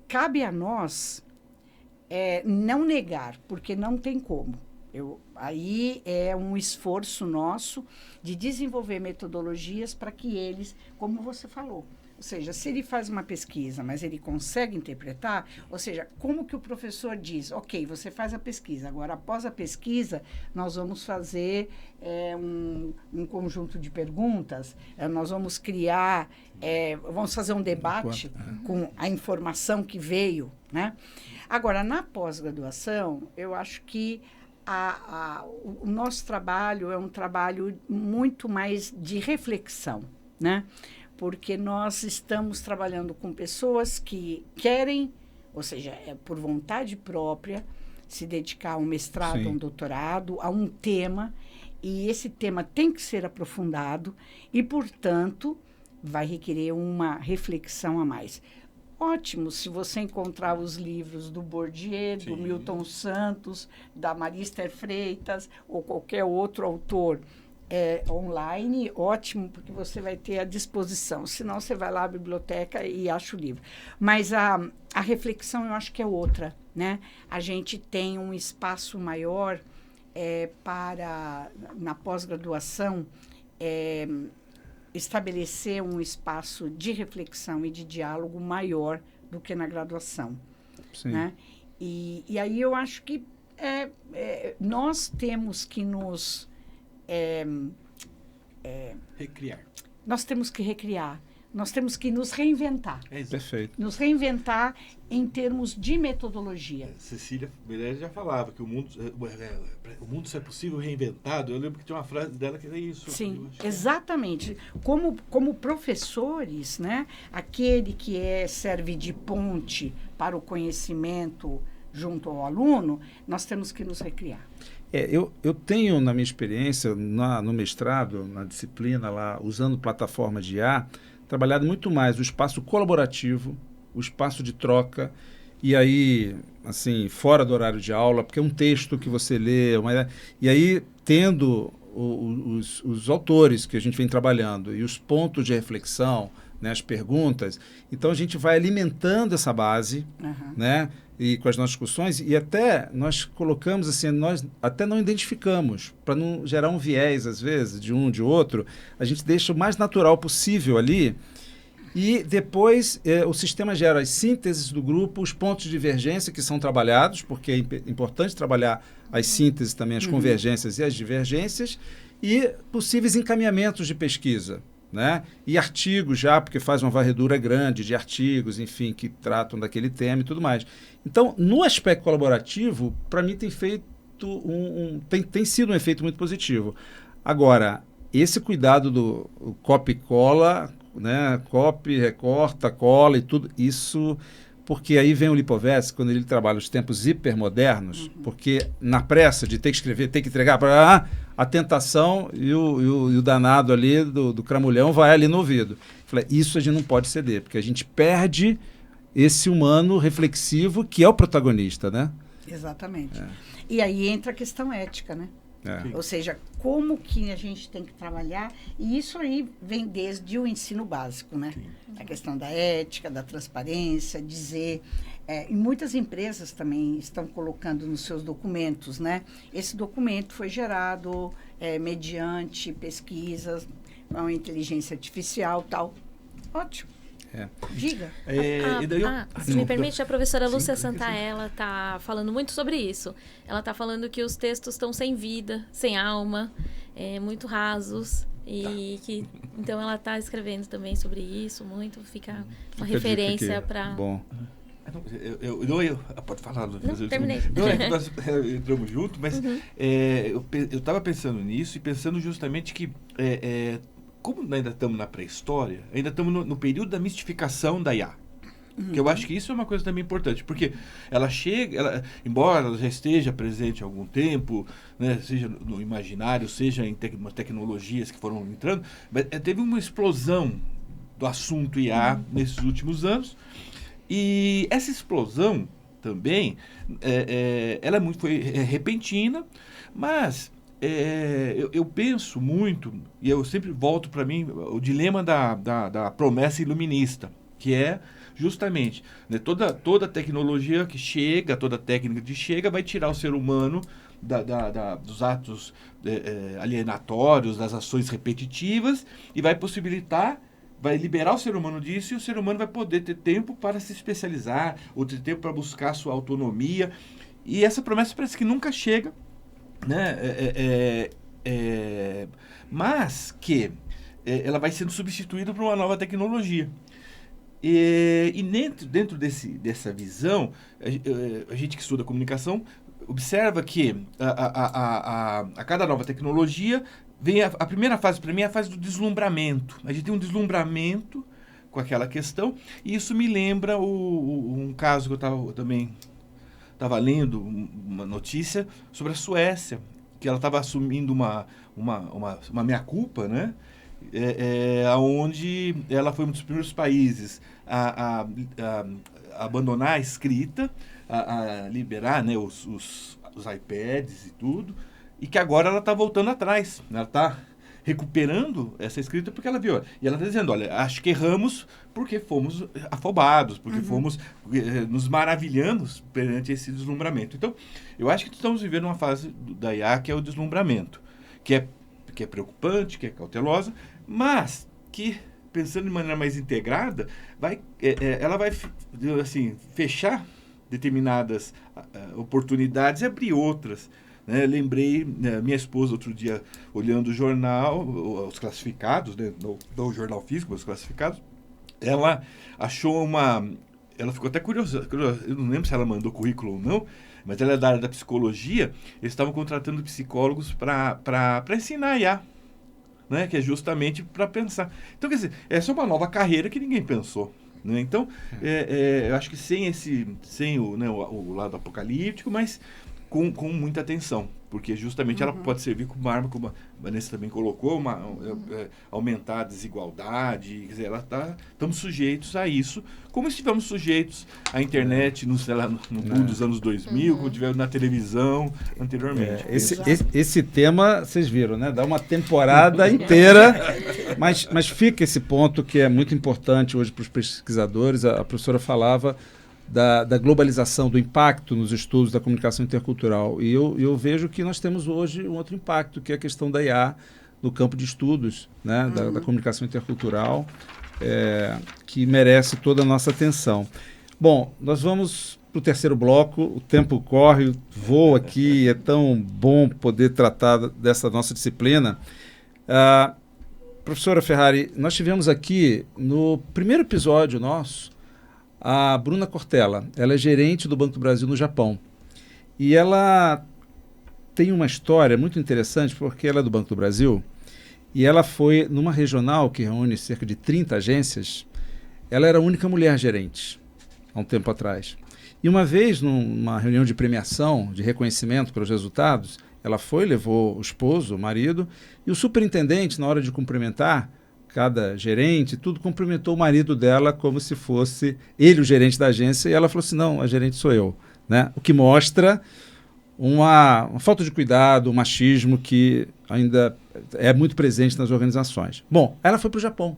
cabe a nós não negar, porque não tem como. Aí é um esforço nosso de desenvolver metodologias para que eles, como você falou, ou seja, se ele faz uma pesquisa, mas ele consegue interpretar, ou seja, como que o professor diz, ok, você faz a pesquisa, agora após a pesquisa, nós vamos fazer um conjunto de perguntas, nós vamos criar, vamos fazer um debate com a informação que veio, né? Agora, na pós-graduação, eu acho que o nosso trabalho é um trabalho muito mais de reflexão, né? Porque nós estamos trabalhando com pessoas que querem, ou seja, por vontade própria, se dedicar a um mestrado, a um doutorado, a um tema, e esse tema tem que ser aprofundado e, portanto, vai requerer uma reflexão a mais. Ótimo se você encontrar os livros do Bourdieu, do Milton Santos, da Marista Freitas ou qualquer outro autor online, ótimo, porque você vai ter à disposição. Senão, você vai lá à biblioteca e acha o livro. Mas a reflexão, eu acho que é outra, né? A gente tem um espaço maior para, na pós-graduação, estabelecer um espaço de reflexão e de diálogo maior do que na graduação. Né? E aí eu acho que nós temos que nos... recriar. Nós temos que recriar. Nós temos que nos reinventar. Perfeito. Nos reinventar em termos de metodologia. Cecília Meirelles já falava que o mundo só é possível reinventado. Eu lembro que tinha uma frase dela que era isso. Sim, exatamente. Como professores, né, aquele que serve de ponte para o conhecimento junto ao aluno, nós temos que nos recriar. Eu tenho, na minha experiência, no mestrado, na disciplina lá, usando plataforma de IA, trabalhado muito mais o espaço colaborativo, o espaço de troca, e aí, assim, fora do horário de aula, porque é um texto que você lê, e aí, tendo os autores que a gente vem trabalhando e os pontos de reflexão, né, as perguntas, então a gente vai alimentando essa base, né, e com as nossas discussões, e até nós colocamos assim, nós até não identificamos, para não gerar um viés, às vezes, de um, de outro, a gente deixa o mais natural possível ali, e depois o sistema gera as sínteses do grupo, os pontos de divergência que são trabalhados, porque é importante trabalhar as sínteses também, as convergências e as divergências, e possíveis encaminhamentos de pesquisa. Né? E artigos já, porque faz uma varredura grande de artigos, enfim, que tratam daquele tema e tudo mais. Então, no aspecto colaborativo, para mim tem feito tem sido um efeito muito positivo. Agora, esse cuidado do copy e cola, né? Copy, recorta, cola e tudo, isso... Porque aí vem o Lipovetsky, quando ele trabalha os tempos hipermodernos, porque na pressa de ter que escrever, ter que entregar, a tentação e o danado ali do cramulhão vai ali no ouvido. Falei, isso a gente não pode ceder, porque a gente perde esse humano reflexivo que é o protagonista, né? Exatamente. E aí entra a questão ética, né? Ou seja, como que a gente tem que trabalhar, e isso aí vem desde o ensino básico, né? A questão da ética, da transparência, dizer... e muitas empresas também estão colocando nos seus documentos, né? Esse documento foi gerado mediante pesquisas, com inteligência artificial e tal. Ótimo. Diga. Se me permite, a professora Lúcia Santaella está falando muito sobre isso. Ela está falando que os textos estão sem vida, sem alma, muito rasos. E que, então, ela está escrevendo também sobre isso, muito. Fica uma referência para... Bom. Pode falar, Lu. Não, terminei. Nós entramos juntos, mas eu estava pensando nisso e pensando justamente que... como ainda estamos na pré-história, ainda estamos no período da mistificação da IA. Que eu acho que isso é uma coisa também importante, porque ela chega, embora ela já esteja presente há algum tempo, né, seja no imaginário, seja em tecnologias que foram entrando, mas teve uma explosão do assunto IA nesses últimos anos, e essa explosão também, ela foi repentina, mas... eu penso muito, e eu sempre volto para mim, o dilema da promessa iluminista, que é justamente, né, toda tecnologia que chega, toda técnica que chega, vai tirar o ser humano dos atos alienatórios, das ações repetitivas, e vai possibilitar, vai liberar o ser humano disso, e o ser humano vai poder ter tempo para se especializar, ou ter tempo para buscar a sua autonomia, e essa promessa parece que nunca chega, né? Mas que ela vai sendo substituída por uma nova tecnologia. E dentro dessa visão, a gente que estuda comunicação observa que a cada nova tecnologia vem a primeira fase, para mim, é a fase do deslumbramento. A gente tem um deslumbramento com aquela questão, e isso me lembra um caso que eu também estava lendo uma notícia sobre a Suécia, que ela estava assumindo uma meia-culpa, né? Onde ela foi um dos primeiros países a abandonar a escrita, a liberar, né, os iPads e tudo, e que agora ela está voltando atrás, ela está recuperando essa escrita porque ela viu. E ela está dizendo, olha, acho que erramos porque fomos afobados, porque fomos nos maravilhando perante esse deslumbramento. Então, eu acho que estamos vivendo uma fase da IA que é o deslumbramento, que é preocupante, que é cautelosa, mas que, pensando de maneira mais integrada, ela vai assim, fechar determinadas oportunidades e abrir outras. Né? Lembrei, minha esposa outro dia, olhando o jornal, os classificados, né? No jornal físico, os classificados, ela achou ela ficou até curiosa, eu não lembro se ela mandou currículo ou não, mas ela é da área da psicologia, eles estavam contratando psicólogos para ensinar a IA, né? Que é justamente para pensar. Então, quer dizer, essa é uma nova carreira que ninguém pensou. Né? Então, eu acho que sem o lado apocalíptico, mas com muita atenção, porque justamente ela pode servir como arma, como a Vanessa também colocou, aumentar a desigualdade, quer dizer, estamos sujeitos a isso, como estivemos sujeitos à internet no boom dos anos 2000, como tivemos na televisão anteriormente. Esse tema, vocês viram, né? Dá uma temporada inteira, mas fica esse ponto que é muito importante hoje para os pesquisadores. A professora falava da globalização, do impacto nos estudos da comunicação intercultural. E eu vejo que nós temos hoje um outro impacto, que é a questão da IA no campo de estudos, né, da comunicação intercultural, que merece toda a nossa atenção. Bom, nós vamos para o terceiro bloco, o tempo corre, voa aqui, é tão bom poder tratar dessa nossa disciplina. Professora Ferrari, nós tivemos aqui, no primeiro episódio nosso, a Bruna Cortella. Ela é gerente do Banco do Brasil no Japão. E ela tem uma história muito interessante, porque ela é do Banco do Brasil, e ela foi numa regional que reúne cerca de 30 agências. Ela era a única mulher gerente, há um tempo atrás. E uma vez, numa reunião de premiação, de reconhecimento pelos resultados, ela levou o esposo, o marido, e o superintendente, na hora de cumprimentar cada gerente, tudo, cumprimentou o marido dela como se fosse ele o gerente da agência, e ela falou assim, não, a gerente sou eu. né? O que mostra uma falta de cuidado, um machismo que ainda é muito presente nas organizações. Bom, ela foi para o Japão.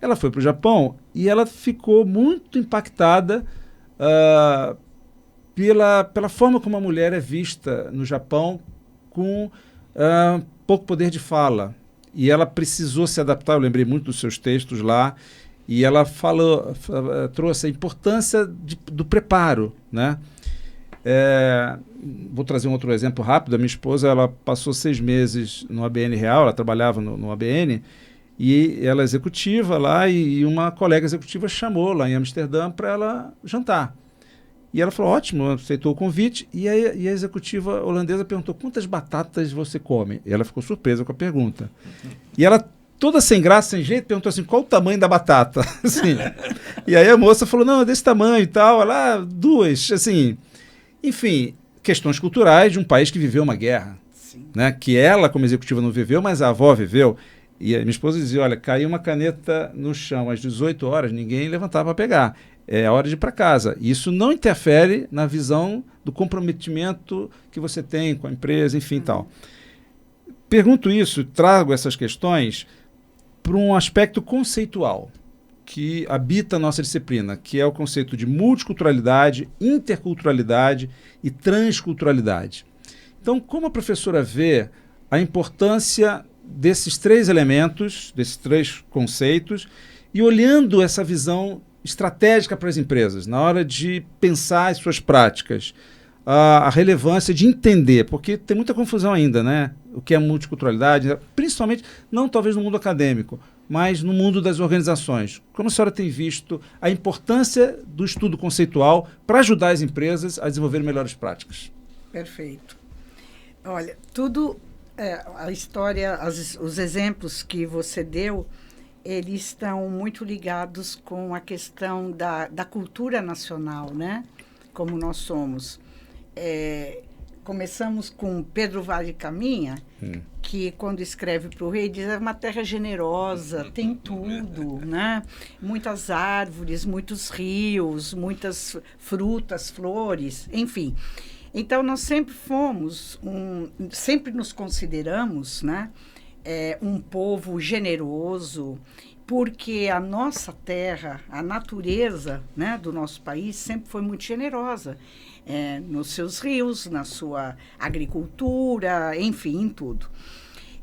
Ela foi para o Japão e ela ficou muito impactada pela forma como a mulher é vista no Japão com pouco poder de fala. E ela precisou se adaptar, eu lembrei muito dos seus textos lá, e ela trouxe a importância do preparo, né? Vou trazer um outro exemplo rápido. A minha esposa, ela passou 6 meses no ABN Real, ela trabalhava no ABN, e ela é executiva lá, e uma colega executiva chamou lá em Amsterdã para ela jantar. E ela falou, ótimo, aceitou o convite, e a executiva holandesa perguntou, quantas batatas você come? E ela ficou surpresa com a pergunta. E ela, toda sem graça, sem jeito, perguntou assim, qual o tamanho da batata? Assim. E aí a moça falou, não, é desse tamanho e tal, ela, 2, assim... Enfim, questões culturais de um país que viveu uma guerra, né? Que ela, como executiva, não viveu, mas a avó viveu. E a minha esposa dizia, olha, caiu uma caneta no chão às 18 horas, ninguém levantava para pegar. É a hora de ir para casa. E isso não interfere na visão do comprometimento que você tem com a empresa, enfim, tal. Pergunto isso, trago essas questões para um aspecto conceitual que habita a nossa disciplina, que é o conceito de multiculturalidade, interculturalidade e transculturalidade. Então, como a professora vê a importância desses 3 elementos, desses 3 conceitos, e olhando essa visão estratégica para as empresas, na hora de pensar as suas práticas, a relevância de entender, porque tem muita confusão ainda, né? O que é multiculturalidade, principalmente, não talvez no mundo acadêmico, mas no mundo das organizações. Como a senhora tem visto a importância do estudo conceitual para ajudar as empresas a desenvolver melhores práticas? Perfeito. Olha, a história, os exemplos que você deu, eles estão muito ligados com a questão da cultura nacional, né? Como nós somos. Começamos com Pedro Vale Caminha, que quando escreve para o rei diz, é uma terra generosa, tem tudo, né? Muitas árvores, muitos rios, muitas frutas, flores, enfim. Então, nós sempre sempre nos consideramos, né, um povo generoso, porque a nossa terra, a natureza, né, do nosso país sempre foi muito generosa. Nos seus rios, na sua agricultura, enfim, em tudo.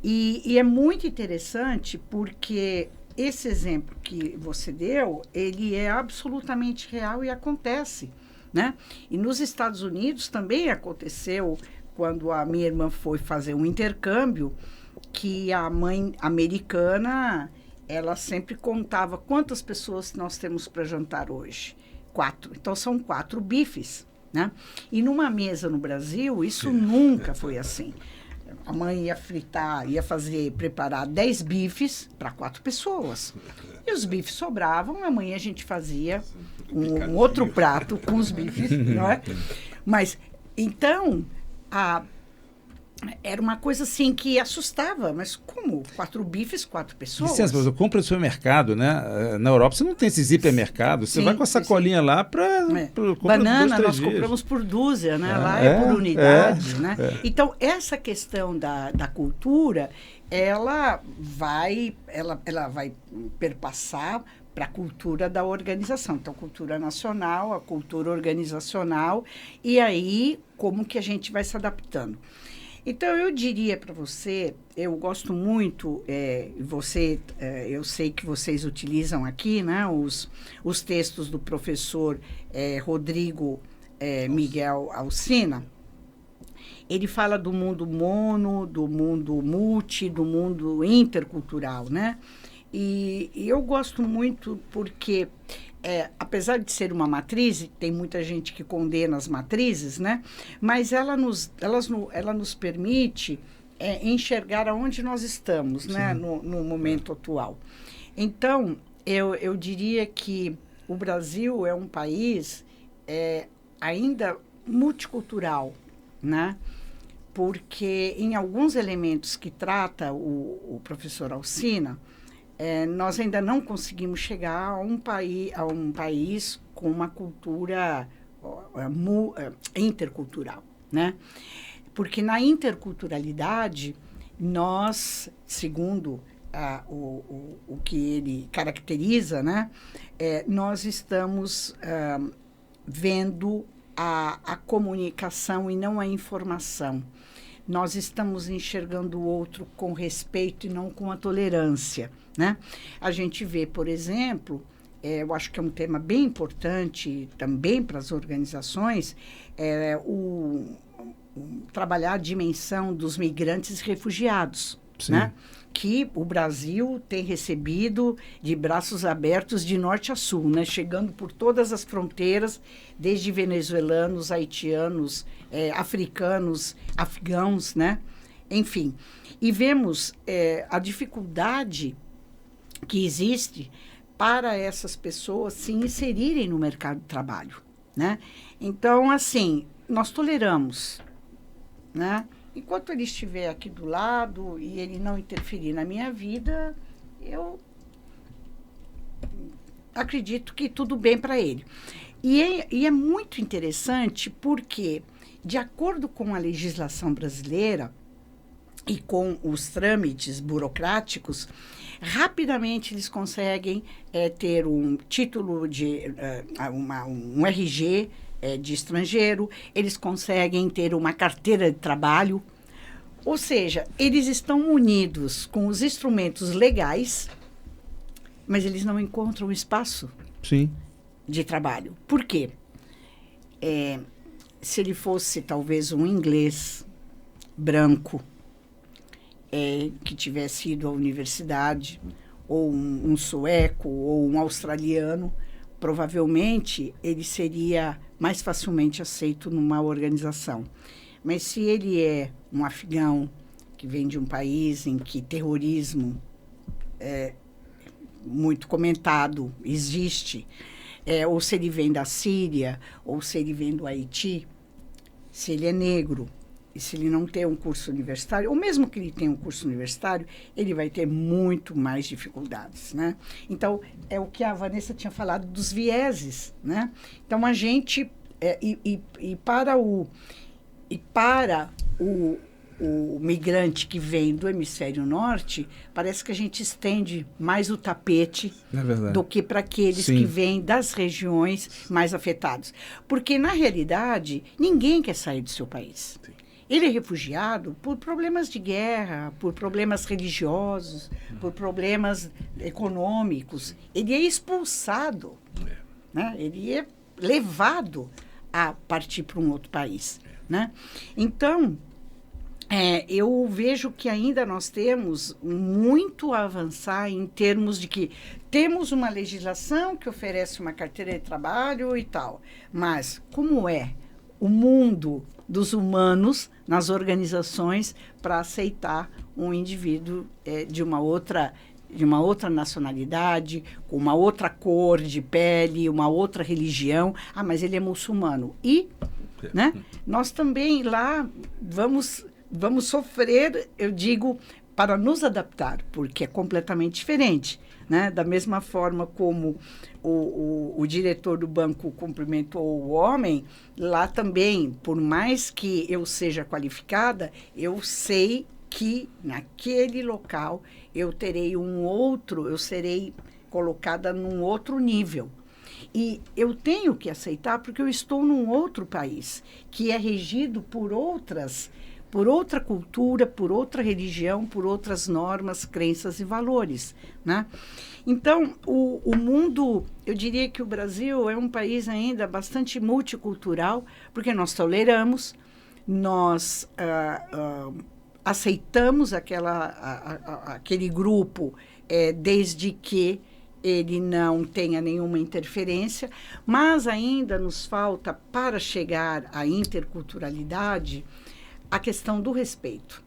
E é muito interessante porque esse exemplo que você deu, ele é absolutamente real e acontece, né? E nos Estados Unidos também aconteceu, quando a minha irmã foi fazer um intercâmbio, que a mãe americana, ela sempre contava quantas pessoas nós temos para jantar hoje. 4. Então, são 4 bifes. Né? E numa mesa no Brasil, isso nunca foi assim. A mãe ia preparar 10 bifes para 4 pessoas. E os bifes sobravam, amanhã a gente fazia um outro prato com os bifes, não é? Mas, então, era uma coisa assim que assustava, mas como? 4 bifes, 4 pessoas? Licença, mas eu compro no supermercado, né? Na Europa você não tem esses hipermercados, você vai com a sacolinha lá para... Banana nós compramos por dúzia, né? Lá é por unidade, né? Então, essa questão da cultura, ela vai perpassar para a cultura da organização. Então, cultura nacional, a cultura organizacional, e aí como que a gente vai se adaptando. Então, eu diria para você, eu gosto muito, eu sei que vocês utilizam aqui, né, os textos do professor Rodrigo Miguel Alsina. Ele fala do mundo mono, do mundo multi, do mundo intercultural, né? E eu gosto muito porque... apesar de ser uma matriz, tem muita gente que condena as matrizes, né? Mas ela nos permite enxergar aonde nós estamos, né? No momento atual. Então, eu diria que o Brasil é um país ainda multicultural, né? Porque em alguns elementos que trata o professor Alsina, nós ainda não conseguimos chegar a um país com uma cultura intercultural, né? Porque na interculturalidade, nós, segundo o que ele caracteriza, né? Nós estamos vendo a comunicação e não a informação. Nós estamos enxergando o outro com respeito e não com a tolerância, né? A gente vê, por exemplo, eu acho que é um tema bem importante também para as organizações, trabalhar a dimensão dos migrantes e refugiados, né? Que o Brasil tem recebido de braços abertos de norte a sul, né? Chegando por todas as fronteiras, desde venezuelanos, haitianos, africanos, afegãos, né? Enfim, e vemos a dificuldade que existe para essas pessoas se inserirem no mercado de trabalho, né? Então, assim, nós toleramos, né? Enquanto ele estiver aqui do lado e ele não interferir na minha vida, eu acredito que tudo bem para ele. E é muito interessante porque, de acordo com a legislação brasileira e com os trâmites burocráticos, rapidamente eles conseguem ter um título de um RG de estrangeiro, eles conseguem ter uma carteira de trabalho, ou seja, eles estão unidos com os instrumentos legais, mas eles não encontram espaço de trabalho. Por quê? Se ele fosse talvez um inglês branco, que tivesse ido à universidade, ou um sueco, ou um australiano, provavelmente ele seria mais facilmente aceito numa organização. Mas se ele é um afegão que vem de um país em que terrorismo é muito comentado, existe, ou se ele vem da Síria, ou se ele vem do Haiti, se ele é negro, e se ele não tem um curso universitário, ou mesmo que ele tenha um curso universitário, ele vai ter muito mais dificuldades, né? Então, é o que a Vanessa tinha falado dos vieses, né? Então, a gente... para o migrante que vem do hemisfério norte, parece que a gente estende mais o tapete do que para aqueles que vêm das regiões mais afetadas. Porque, na realidade, ninguém quer sair do seu país. Sim. Ele é refugiado por problemas de guerra, por problemas religiosos, por problemas econômicos. Ele é expulsado, né? Ele é levado a partir para um outro país, né? Então, eu vejo que ainda nós temos muito a avançar em termos de que temos uma legislação que oferece uma carteira de trabalho e tal, mas como é o mundo dos humanos nas organizações para aceitar um indivíduo de uma outra nacionalidade, com uma outra cor de pele, uma outra religião. Ah, mas ele é muçulmano. E, né, nós também lá vamos sofrer, eu digo, para nos adaptar, porque é completamente diferente, né? Da mesma forma como o diretor do banco cumprimentou o homem, lá também, por mais que eu seja qualificada, eu sei que naquele local eu serei colocada num outro nível. E eu tenho que aceitar porque eu estou num outro país, que é regido por outra cultura, por outra religião, por outras normas, crenças e valores, né? Então, o mundo, eu diria que o Brasil é um país ainda bastante multicultural, porque nós toleramos, nós aceitamos aquele grupo desde que ele não tenha nenhuma interferência, mas ainda nos falta, para chegar à interculturalidade, a questão do respeito,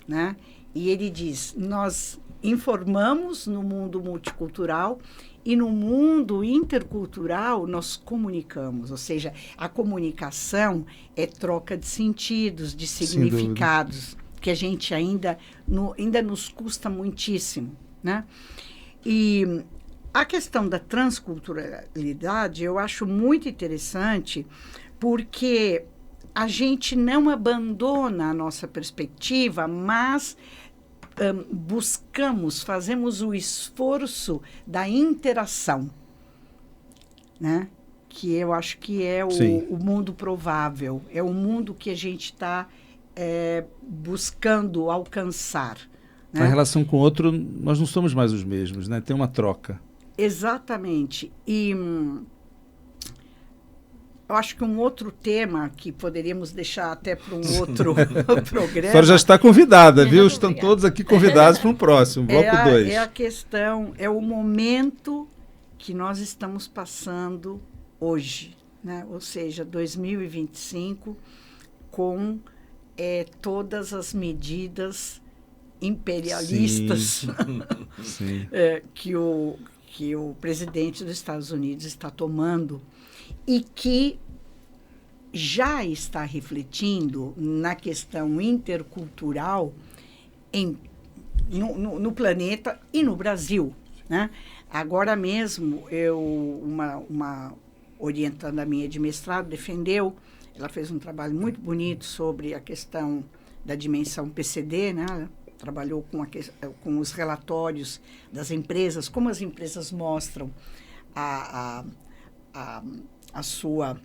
né? E ele diz, nós informamos no mundo multicultural e no mundo intercultural nós comunicamos, ou seja, a comunicação é troca de sentidos, de significados, que a gente ainda nos custa muitíssimo, né? E a questão da transculturalidade eu acho muito interessante, porque a gente não abandona a nossa perspectiva, mas fazemos o esforço da interação, né? Que eu acho que é o mundo provável, é o mundo que a gente está buscando alcançar. Né? Na relação com o outro, nós não somos mais os mesmos, né? Tem uma troca. Exatamente. E eu acho que um outro tema que poderíamos deixar até para um outro programa... A senhora já está convidada, viu? Estão todos aqui convidados para um próximo, bloco 2. É a questão, é o momento que nós estamos passando hoje, né? Ou seja, 2025, com todas as medidas imperialistas Sim. que o presidente dos Estados Unidos está tomando e que já está refletindo na questão intercultural no planeta e no Brasil, né? Agora mesmo, uma orientanda minha de mestrado defendeu, ela fez um trabalho muito bonito sobre a questão da dimensão PCD, né? Ela trabalhou com os relatórios das empresas, como as empresas mostram a sua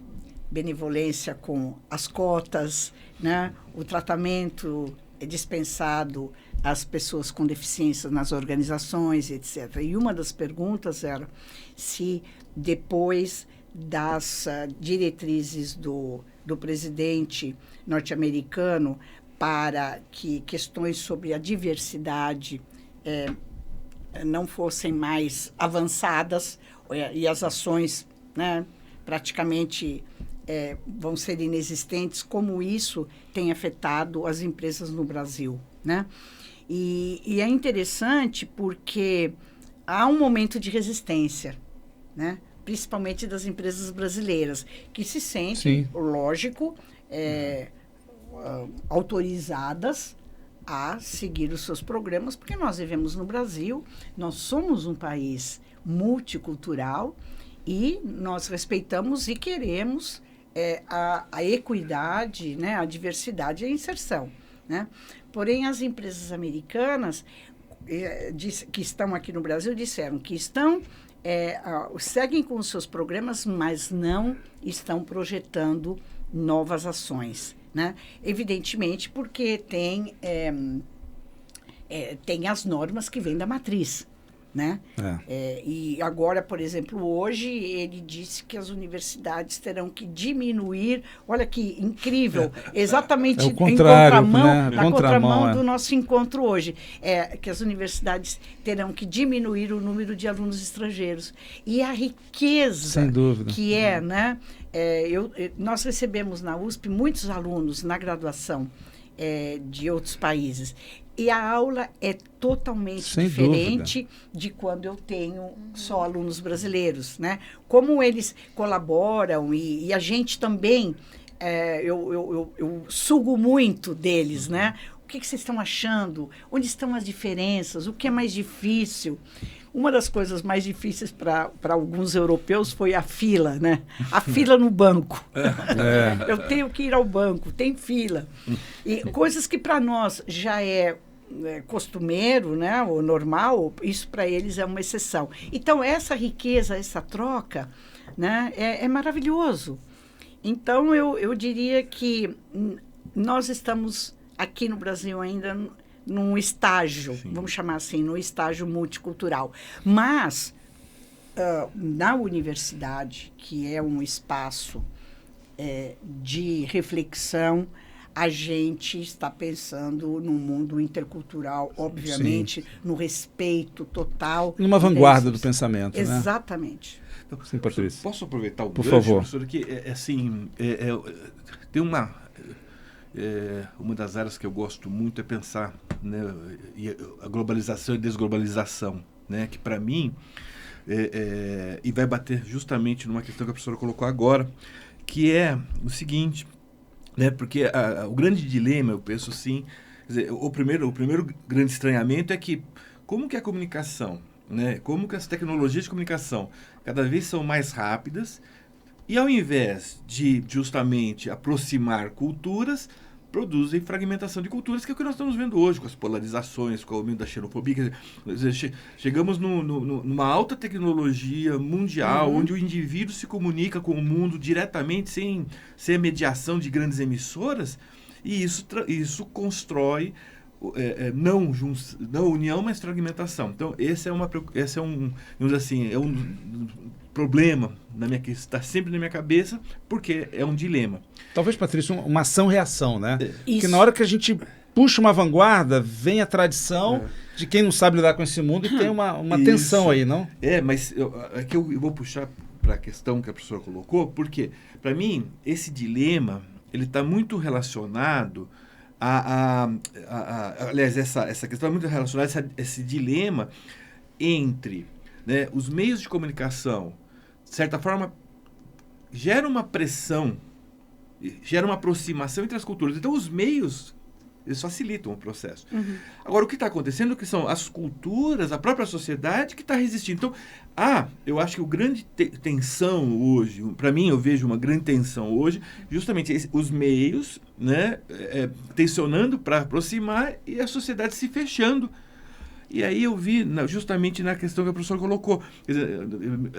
benevolência com as cotas, né? O tratamento dispensado às pessoas com deficiências nas organizações, etc. E uma das perguntas era se depois das diretrizes do presidente norte-americano para que questões sobre a diversidade não fossem mais avançadas e as ações, né, praticamente vão ser inexistentes, como isso tem afetado as empresas no Brasil, né? E é interessante porque há um momento de resistência, né? Principalmente das empresas brasileiras, que se sentem, lógico, autorizadas a seguir os seus programas, porque nós vivemos no Brasil, nós somos um país multicultural e nós respeitamos e queremos a equidade, né, a diversidade e a inserção, né? Porém, as empresas americanas que estão aqui no Brasil disseram que seguem com os seus programas, mas não estão projetando novas ações, né? Evidentemente, porque tem as normas que vêm da matriz, né? E agora, por exemplo, hoje ele disse que as universidades terão que diminuir, olha que incrível, exatamente o contrário, na contramão do nosso encontro hoje, que as universidades terão que diminuir o número de alunos estrangeiros. E a riqueza sem dúvida, que né? Nós recebemos na USP muitos alunos na graduação de outros países. E a aula é totalmente sem diferente dúvida de quando eu tenho só alunos brasileiros, né? Como eles colaboram e a gente também, eu sugo muito deles, né? O que vocês estão achando? Onde estão as diferenças? O que é mais difícil? Uma das coisas mais difíceis para alguns europeus foi a fila, né? A fila no banco. Eu tenho que ir ao banco, tem fila. E coisas que para nós já é costumeiro, né? Ou normal, isso para eles é uma exceção. Então, essa riqueza, essa troca, né? É maravilhoso. Então, eu diria que nós estamos aqui no Brasil ainda num estágio, vamos chamar assim, num estágio multicultural. Mas, na universidade, que é um espaço de reflexão, a gente está pensando num mundo intercultural, obviamente, no respeito total. Numa vanguarda do pensamento, exatamente. Né? Então, sim, Patrícia. Posso aproveitar o Por gancho, favor. professor, que tem uma das áreas que eu gosto muito é pensar, né, a globalização e desglobalização, né, que para mim e vai bater justamente numa questão que a professora colocou agora, que é o seguinte, né, porque o grande dilema, eu penso assim, quer dizer, o primeiro grande estranhamento é que como que a comunicação, né, como que as tecnologias de comunicação cada vez são mais rápidas, E ao invés de justamente aproximar culturas, produzem fragmentação de culturas, que é o que nós estamos vendo hoje, com as polarizações, com o aumento da xenofobia. Quer dizer, chegamos numa alta tecnologia mundial, onde o indivíduo se comunica com o mundo diretamente, sem a mediação de grandes emissoras, e isso constrói não união, mas fragmentação. Então, esse é um problema que está sempre na minha cabeça, porque é um dilema. Talvez, Patrício, uma ação-reação, né? Isso. Porque na hora que a gente puxa uma vanguarda, vem a tradição de quem não sabe lidar com esse mundo e tem uma tensão aí, não? Mas aqui eu vou puxar para a questão que a professora colocou, porque, para mim, esse dilema ele está muito relacionado aliás, essa questão é muito relacionada a esse dilema entre, né, os meios de comunicação, de certa forma, gera uma pressão, gera uma aproximação entre as culturas. Então, os meios, eles facilitam o processo. Agora, o que está acontecendo é que são as culturas, a própria sociedade que está resistindo. Então, eu acho que o grande tensão hoje, para mim, eu vejo uma grande tensão hoje, justamente os meios, né, tensionando para aproximar e a sociedade se fechando. E aí eu vi justamente na questão que a professora colocou. Quer dizer,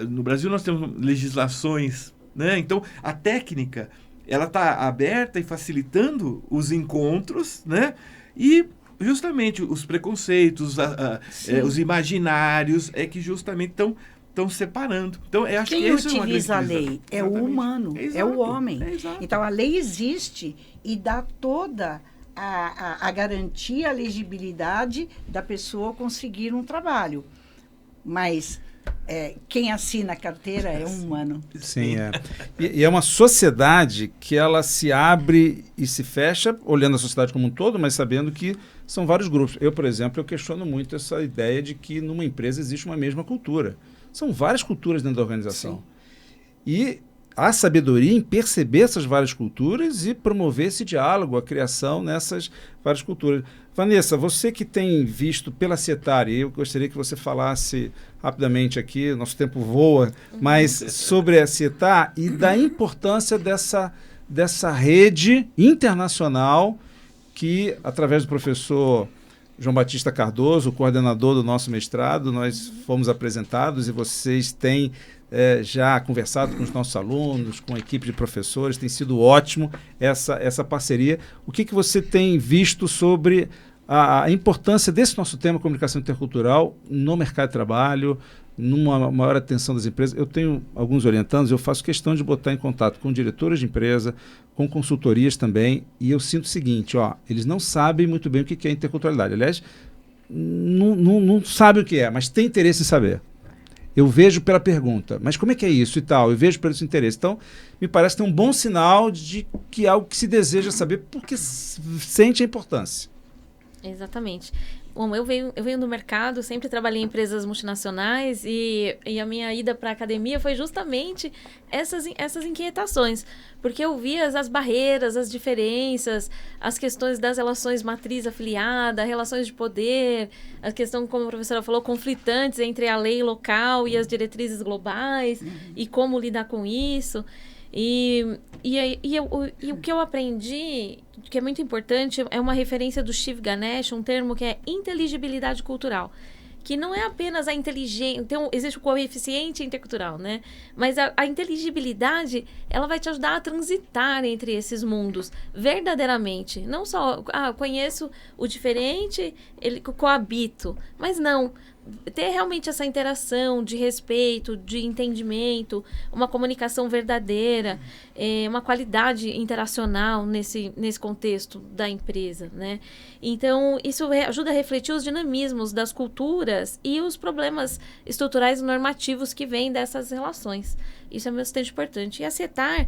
no Brasil nós temos legislações, né? Então, a técnica ela está aberta e facilitando os encontros, né? E justamente os preconceitos, os imaginários que justamente estão separando. Então, eu acho quem que isso utiliza é uma grande a lei? É o humano, é o homem. Exato. Então, a lei existe e dá toda a garantia, a legibilidade da pessoa conseguir um trabalho. Mas quem assina a carteira é um humano. Sim, é. E é uma sociedade que ela se abre e se fecha, olhando a sociedade como um todo, mas sabendo que são vários grupos. Eu, por exemplo, eu questiono muito essa ideia de que numa empresa existe uma mesma cultura. São várias culturas dentro da organização. Sim. E há sabedoria em perceber essas várias culturas e promover esse diálogo, a criação nessas várias culturas. Vanessa, você que tem visto pela CETAR, eu gostaria que você falasse rapidamente aqui, nosso tempo voa, mas sobre a CETAR e da importância dessa rede internacional que, através do professor João Batista Cardoso, o coordenador do nosso mestrado, nós fomos apresentados e vocês têm já conversado com os nossos alunos, com a equipe de professores, tem sido ótimo essa parceria. O que você tem visto sobre a importância desse nosso tema, comunicação intercultural, no mercado de trabalho, numa maior atenção das empresas? Eu tenho alguns orientandos, eu faço questão de botar em contato com diretores de empresa, com consultorias também, e eu sinto o seguinte, eles não sabem muito bem o que é interculturalidade. Aliás, não sabem o que é, mas têm interesse em saber. Eu vejo pela pergunta, mas como é que é isso e tal? Eu vejo pelo esse interesse. Então, me parece ter um bom sinal de que é algo que se deseja saber porque sente a importância. Exatamente. Bom, eu venho do mercado, sempre trabalhei em empresas multinacionais e a minha ida para a academia foi justamente essas inquietações, porque eu via as barreiras, as diferenças, as questões das relações matriz-afiliada, relações de poder, a questão, como a professora falou, conflitantes entre a lei local e as diretrizes globais e como lidar com isso. E o que eu aprendi, que é muito importante, é uma referência do Steve Ganesh, um termo que é inteligibilidade cultural, que não é apenas a inteligência, então existe o coeficiente intercultural, né? Mas a inteligibilidade, ela vai te ajudar a transitar entre esses mundos verdadeiramente. Não só, conheço o diferente, ele coabito, mas não. Ter realmente essa interação de respeito, de entendimento, uma comunicação verdadeira, uma qualidade interacional nesse contexto da empresa, né? Então, isso ajuda a refletir os dinamismos das culturas e os problemas estruturais e normativos que vêm dessas relações. Isso é bastante importante. E a CETAR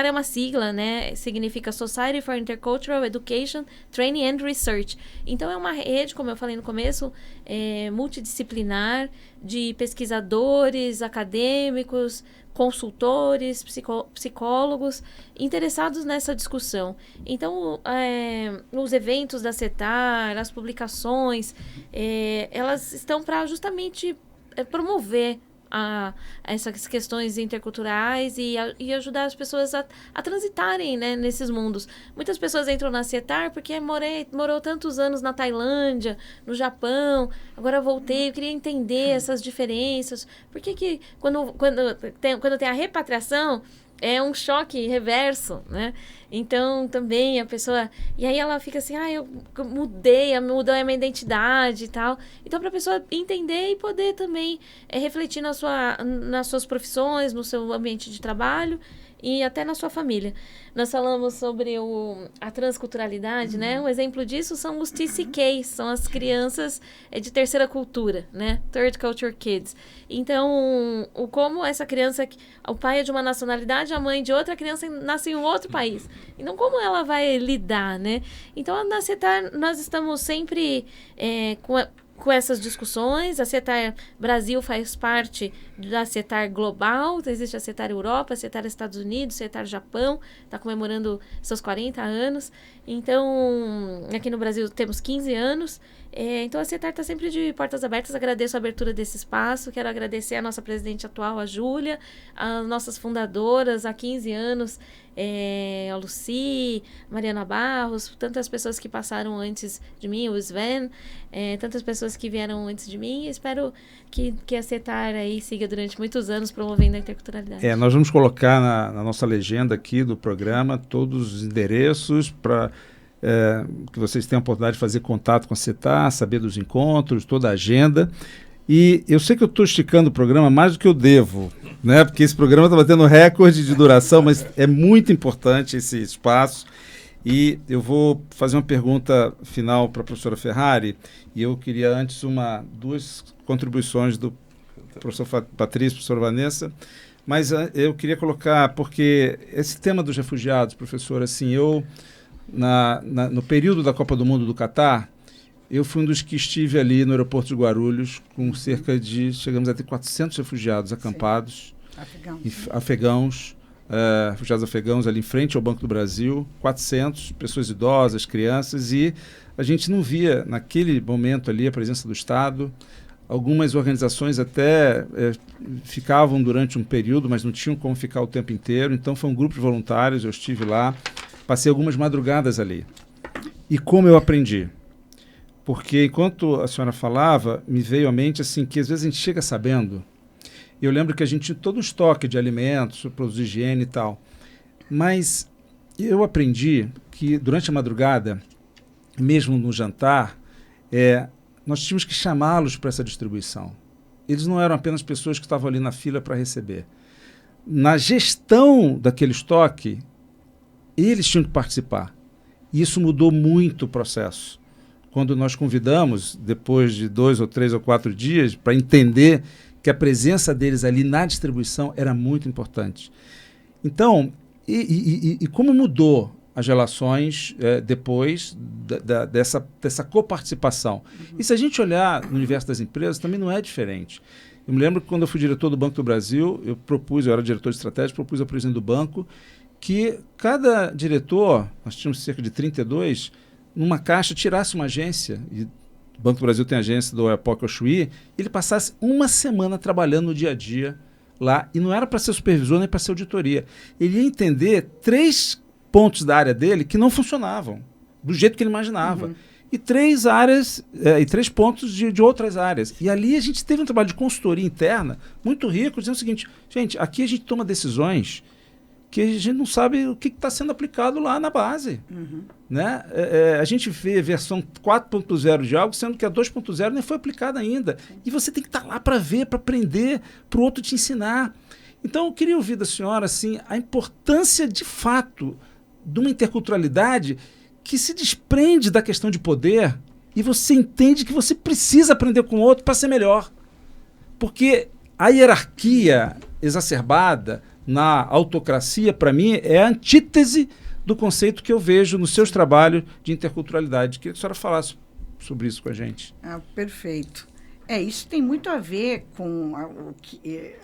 é uma sigla, né? Significa Society for Intercultural Education, Training and Research. Então, é uma rede, como eu falei no começo, multidisciplinar de pesquisadores, acadêmicos, consultores, psicólogos interessados nessa discussão. Então, os eventos da CETAR, as publicações, elas estão para justamente promover a essas questões interculturais e ajudar as pessoas a transitarem, né, nesses mundos. Muitas pessoas entram na CETAR porque morou tantos anos na Tailândia, no Japão, agora voltei, eu queria entender essas diferenças. Por que quando tem a repatriação, é um choque reverso, né? Então, também a pessoa... E aí ela fica assim, eu mudei a minha identidade e tal. Então, para a pessoa entender e poder também refletir nas suas profissões, no seu ambiente de trabalho e até na sua família. Nós falamos sobre a transculturalidade, né? Um exemplo disso são os TCKs, são as crianças de terceira cultura, né? Third Culture Kids. Então, como essa criança, o pai é de uma nacionalidade, a mãe de outra, a criança nasce em um outro país. Então, como ela vai lidar, né? Então, na CETAR, nós estamos sempre com essas discussões. A CETAR Brasil faz parte da CETAR Global, existe a CETAR Europa, a CETAR Estados Unidos, a CETAR Japão, está comemorando seus 40 anos. Então, aqui no Brasil temos 15 anos. Então, a CETAR está sempre de portas abertas. Agradeço a abertura desse espaço. Quero agradecer a nossa presidente atual, a Júlia, as nossas fundadoras há 15 anos, a Lucy, Mariana Barros, tantas pessoas que passaram antes de mim, o Sven, tantas pessoas que vieram antes de mim. Espero que a CETAR aí siga durante muitos anos promovendo a interculturalidade. Nós vamos colocar na nossa legenda aqui do programa todos os endereços para que vocês tenham a oportunidade de fazer contato com a CETAR, saber dos encontros, toda a agenda. E eu sei que eu estou esticando o programa mais do que eu devo, né? Porque esse programa está batendo recorde de duração, mas é muito importante esse espaço. E eu vou fazer uma pergunta final para a professora Ferrari, e eu queria antes duas contribuições do professor Patrício, professora Vanessa, mas eu queria colocar, porque esse tema dos refugiados, professor, assim, no período da Copa do Mundo do Catar, eu fui um dos que estive ali no aeroporto de Guarulhos com chegamos a ter 400 refugiados acampados, refugiados afegãos ali em frente ao Banco do Brasil, 400, pessoas idosas, crianças, e a gente não via naquele momento ali a presença do Estado. Algumas organizações até ficavam durante um período, mas não tinham como ficar o tempo inteiro, então foi um grupo de voluntários, eu estive lá, passei algumas madrugadas ali. E como eu aprendi? Porque enquanto a senhora falava, me veio à mente assim, que às vezes a gente chega sabendo. Eu lembro que a gente tinha todo um estoque de alimentos, produtos de higiene e tal. Mas eu aprendi que durante a madrugada, mesmo no jantar, nós tínhamos que chamá-los para essa distribuição. Eles não eram apenas pessoas que estavam ali na fila para receber. Na gestão daquele estoque, eles tinham que participar. E isso mudou muito o processo. Quando nós convidamos, depois de 2 ou 3 ou 4 dias, para entender que a presença deles ali na distribuição era muito importante. Então, e como mudou as relações depois dessa coparticipação? E se a gente olhar no universo das empresas, também não é diferente. Eu me lembro que quando eu fui diretor do Banco do Brasil, eu era diretor de estratégia, propus ao presidente do banco que cada diretor, nós tínhamos cerca de 32, numa caixa tirasse uma agência, e o Banco do Brasil tem agência do Oiapoque ao Chuí, ele passasse uma semana trabalhando no dia a dia lá, e não era para ser supervisor nem para ser auditoria. Ele ia entender 3 pontos da área dele que não funcionavam, do jeito que ele imaginava. E 3 áreas, e 3 pontos de outras áreas. E ali a gente teve um trabalho de consultoria interna muito rico, dizendo o seguinte: gente, aqui a gente toma decisões que a gente não sabe o que está sendo aplicado lá na base. Né? A gente vê a versão 4.0 de algo, sendo que a 2.0 nem foi aplicada ainda. E você tem que estar lá para ver, para aprender, para o outro te ensinar. Então, eu queria ouvir da senhora assim, a importância, de fato, de uma interculturalidade que se desprende da questão de poder e você entende que você precisa aprender com o outro para ser melhor. Porque a hierarquia exacerbada na autocracia, para mim, é a antítese do conceito que eu vejo nos seus trabalhos de interculturalidade. Queria que a senhora falasse sobre isso com a gente. Perfeito. Isso tem muito a ver com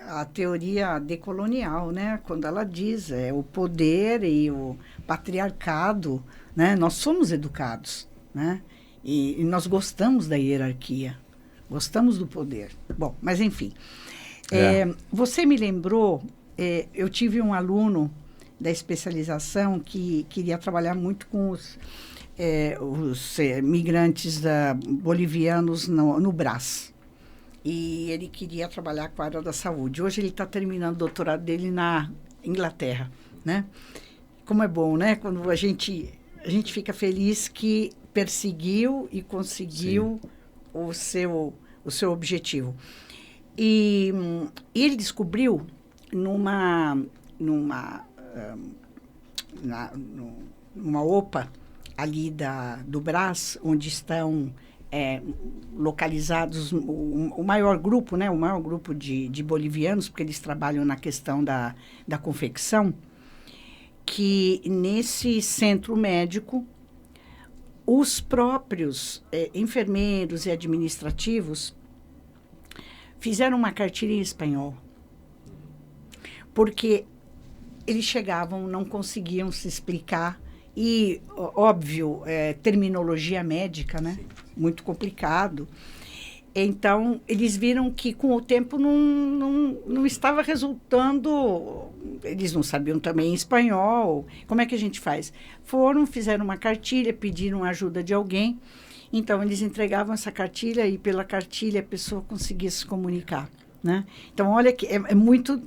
a teoria decolonial, né? Quando ela diz o poder e o patriarcado, né? Nós somos educados, né? E nós gostamos da hierarquia, gostamos do poder. Bom, mas enfim... Você me lembrou, eu tive um aluno da especialização que queria trabalhar muito com os migrantes bolivianos no Brás. E ele queria trabalhar com a área da saúde. Hoje ele está terminando o doutorado dele na Inglaterra, né? Como é bom, né? Quando a gente fica feliz que perseguiu e conseguiu o seu objetivo. E ele descobriu numa OPA ali do Brás, onde estão localizados o maior grupo, né? O maior grupo de bolivianos, porque eles trabalham na questão da confecção, que nesse centro médico os próprios enfermeiros e administrativos fizeram uma cartilha em espanhol, porque eles chegavam, não conseguiam se explicar, e, óbvio, terminologia médica, né? Muito complicado. Então, eles viram que, com o tempo, não estava resultando. Eles não sabiam também espanhol. Como é que a gente faz? Fizeram uma cartilha, pediram a ajuda de alguém. Então, eles entregavam essa cartilha e, pela cartilha, a pessoa conseguia se comunicar, né? Então, olha que é muito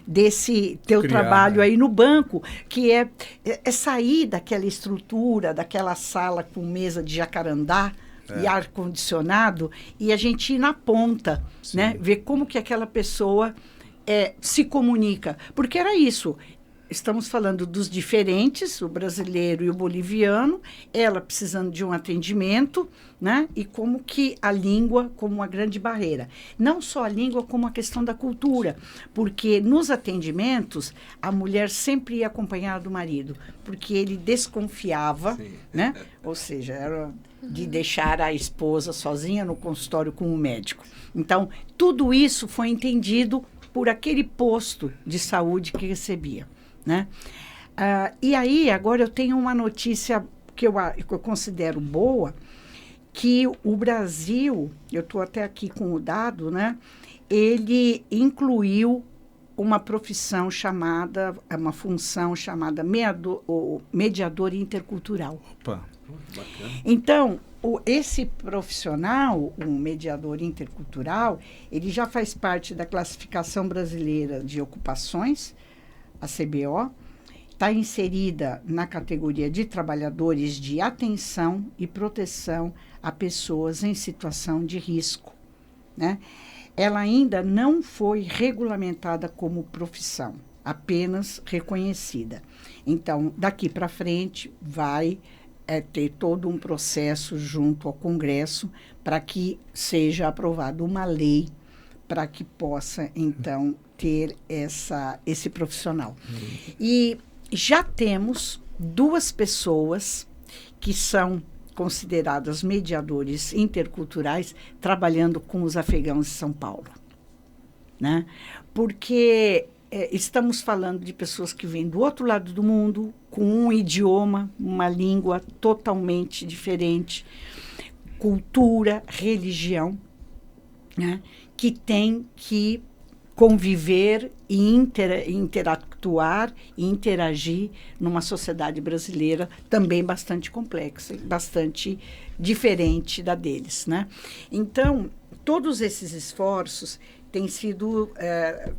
desse teu trabalho aí no banco, que é sair daquela estrutura, daquela sala com mesa de jacarandá, e ar-condicionado, e a gente ir na ponta, né? Ver como que aquela pessoa se comunica. Porque era isso. Estamos falando dos diferentes, o brasileiro e o boliviano, ela precisando de um atendimento, né? E como que a língua como uma grande barreira. Não só a língua, como a questão da cultura. Porque nos atendimentos, a mulher sempre ia acompanhada do marido, porque ele desconfiava, né? Ou seja, era de deixar a esposa sozinha no consultório com o médico. Então, tudo isso foi entendido por aquele posto de saúde que recebia, né? E aí, agora eu tenho uma notícia que eu considero boa, que o Brasil, eu estou até aqui com o dado, né? Ele incluiu uma profissão chamada, uma função chamada mediador intercultural. Opa! Bacana. Então, esse profissional, um mediador intercultural, ele já faz parte da Classificação Brasileira de Ocupações, a CBO, está inserida na categoria de trabalhadores de atenção e proteção a pessoas em situação de risco, né? Ela ainda não foi regulamentada como profissão, apenas reconhecida. Então, daqui para frente, vai ter todo um processo junto ao Congresso para que seja aprovada uma lei para que possa, então, ter esse profissional. E já temos 2 pessoas que são consideradas mediadores interculturais trabalhando com os afegãos de São Paulo, né? Porque estamos falando de pessoas que vêm do outro lado do mundo, com um idioma, uma língua totalmente diferente, cultura, religião, né? Que tem que conviver e interatuar e interagir numa sociedade brasileira também bastante complexa, bastante diferente da deles, né? Então, todos esses esforços têm sido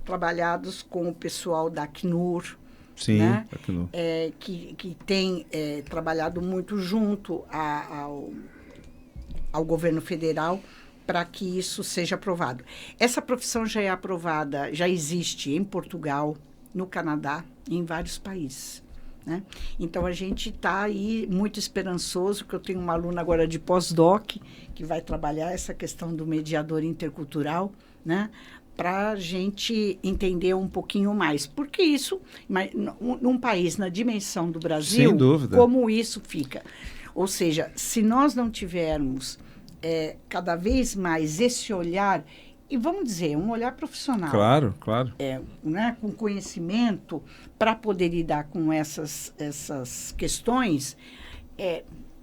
trabalhados com o pessoal da Acnur, Sim, né? Acnur. Que tem trabalhado muito junto ao governo federal para que isso seja aprovado. Essa profissão já é aprovada, já existe em Portugal, no Canadá e em vários países, né? Então, a gente está aí muito esperançoso, que eu tenho uma aluna agora de pós-doc, que vai trabalhar essa questão do mediador intercultural, né? Para a gente entender um pouquinho mais. Porque isso, num país na dimensão do Brasil, sem dúvida, como isso fica? Ou seja, se nós não tivermos cada vez mais esse olhar, e vamos dizer, um olhar profissional. Claro, claro. Né, com conhecimento, para poder lidar com essas questões,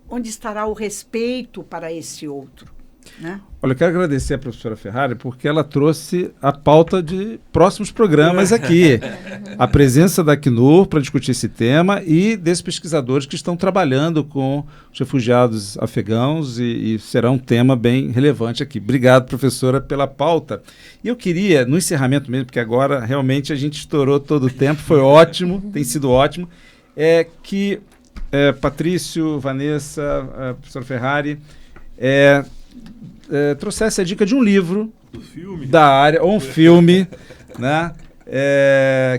onde estará o respeito para esse outro? né? Olha, eu quero agradecer a professora Ferrari porque ela trouxe a pauta de próximos programas aqui. A presença da Acnur para discutir esse tema e desses pesquisadores que estão trabalhando com os refugiados afegãos e será um tema bem relevante aqui. Obrigado, professora, pela pauta. E eu queria, no encerramento mesmo, porque agora realmente a gente estourou todo o tempo, foi ótimo, tem sido ótimo, que Patrício, Vanessa, professora Ferrari, trouxesse a dica de um livro da área, ou um filme, né,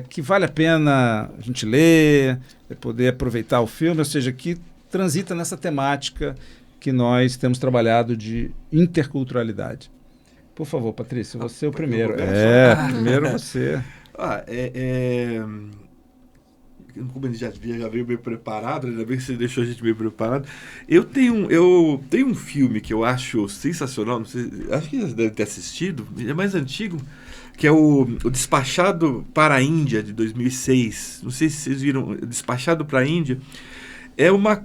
que vale a pena a gente ler, poder aproveitar o filme, ou seja, que transita nessa temática que nós temos trabalhado de interculturalidade. Por favor, Patrícia, você é o primeiro. Primeiro você. Como ele já veio bem preparado, ainda bem que você deixou a gente bem preparado. Eu tenho um filme que eu acho sensacional, não sei, acho que você deve ter assistido, é mais antigo, que é o Despachado para a Índia, de 2006. Não sei se vocês viram, Despachado para a Índia. É uma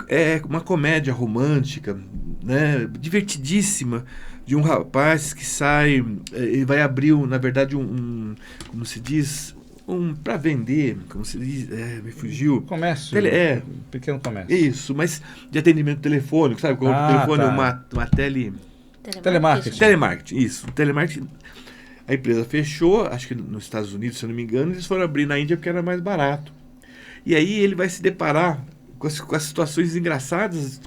comédia romântica, né, divertidíssima, de um rapaz que sai, ele vai abrir, na verdade, como se diz... para vender, como se diz, me fugiu. Comércio. Pequeno comércio. Isso, mas de atendimento telefônico, sabe? Como o telefone é uma telemarketing. Telemarketing, isso. Telemarketing. A empresa fechou, acho que nos Estados Unidos, se eu não me engano, eles foram abrir na Índia porque era mais barato. E aí ele vai se deparar com as situações engraçadas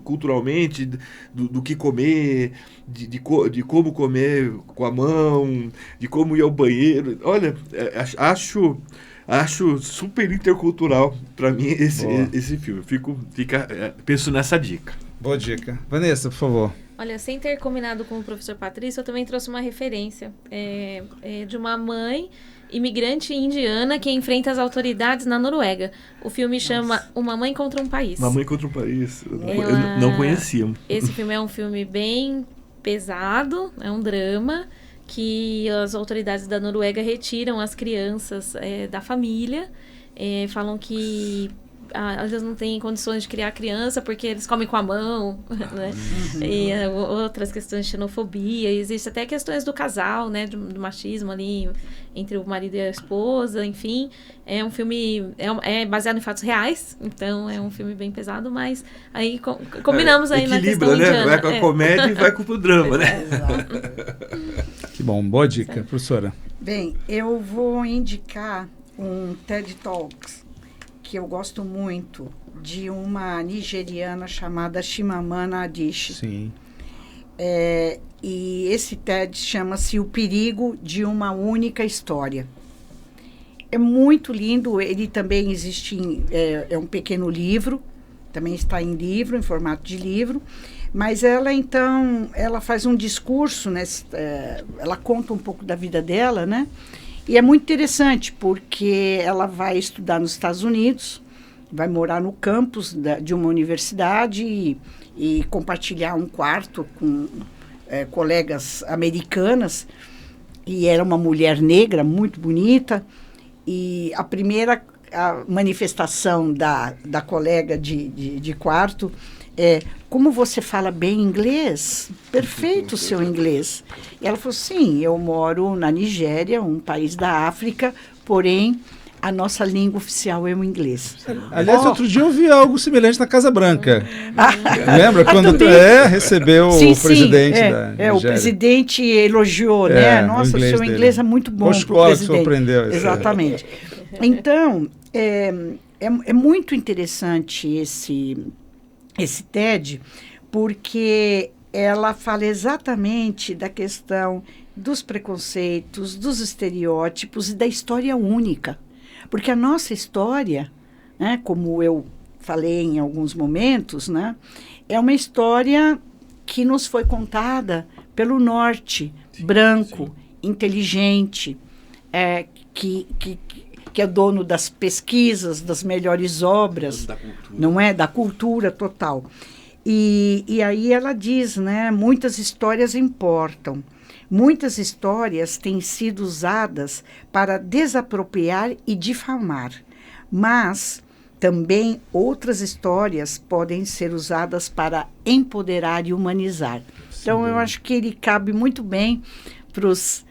culturalmente, do que comer, de como comer com a mão, de como ir ao banheiro. Olha, acho super intercultural para mim esse filme. Penso nessa dica. Boa dica. Vanessa, por favor. Olha, sem ter combinado com o professor Patrício, eu também trouxe uma referência de uma mãe imigrante indiana que enfrenta as autoridades na Noruega. O filme chama Uma Mãe Contra um País. Uma Mãe Contra um País. Eu não conhecia. Esse filme é um filme bem pesado, é um drama que as autoridades da Noruega retiram as crianças da família, falam que às vezes não tem condições de criar criança porque eles comem com a mão, né? E outras questões de xenofobia, existe até questões do casal, né, do machismo ali entre o marido e a esposa, enfim. É um filme, é baseado em fatos reais, então é um filme bem pesado, mas aí combinamos aí na questão né? indiana. Vai com a comédia e vai com o drama, né? Que bom, boa dica, professora. Bem, eu vou indicar um TED Talks que eu gosto muito, de uma nigeriana chamada Chimamanda Adichie. Sim. E esse TED chama-se O Perigo de uma Única História. É muito lindo, ele também existe, é um pequeno livro, também está em livro, em formato de livro, mas ela faz um discurso, né, ela conta um pouco da vida dela, né? E é muito interessante, porque ela vai estudar nos Estados Unidos, vai morar no campus de uma universidade e compartilhar um quarto com colegas americanas. E era uma mulher negra, muito bonita. E a primeira manifestação da colega de quarto como você fala bem inglês? Perfeito o seu inglês. E ela falou, sim, eu moro na Nigéria, um país da África, porém, a nossa língua oficial é o inglês. Aliás, outro dia eu vi algo semelhante na Casa Branca. Lembra quando recebeu sim, o presidente da Nigéria? O presidente elogiou, né? Nossa, o seu inglês é muito bom para o presidente. Que surpreendeu. Exatamente. Então, é muito interessante esse TED, porque ela fala exatamente da questão dos preconceitos, dos estereótipos e da história única. Porque a nossa história, né, como eu falei em alguns momentos, né, é uma história que nos foi contada pelo norte, branco, inteligente, que é dono das pesquisas, das melhores obras, não é? Da cultura total. E aí ela diz, né, muitas histórias importam. Muitas histórias têm sido usadas para desapropriar e difamar, mas também outras histórias podem ser usadas para empoderar e humanizar. Então, eu acho que ele cabe muito bem para os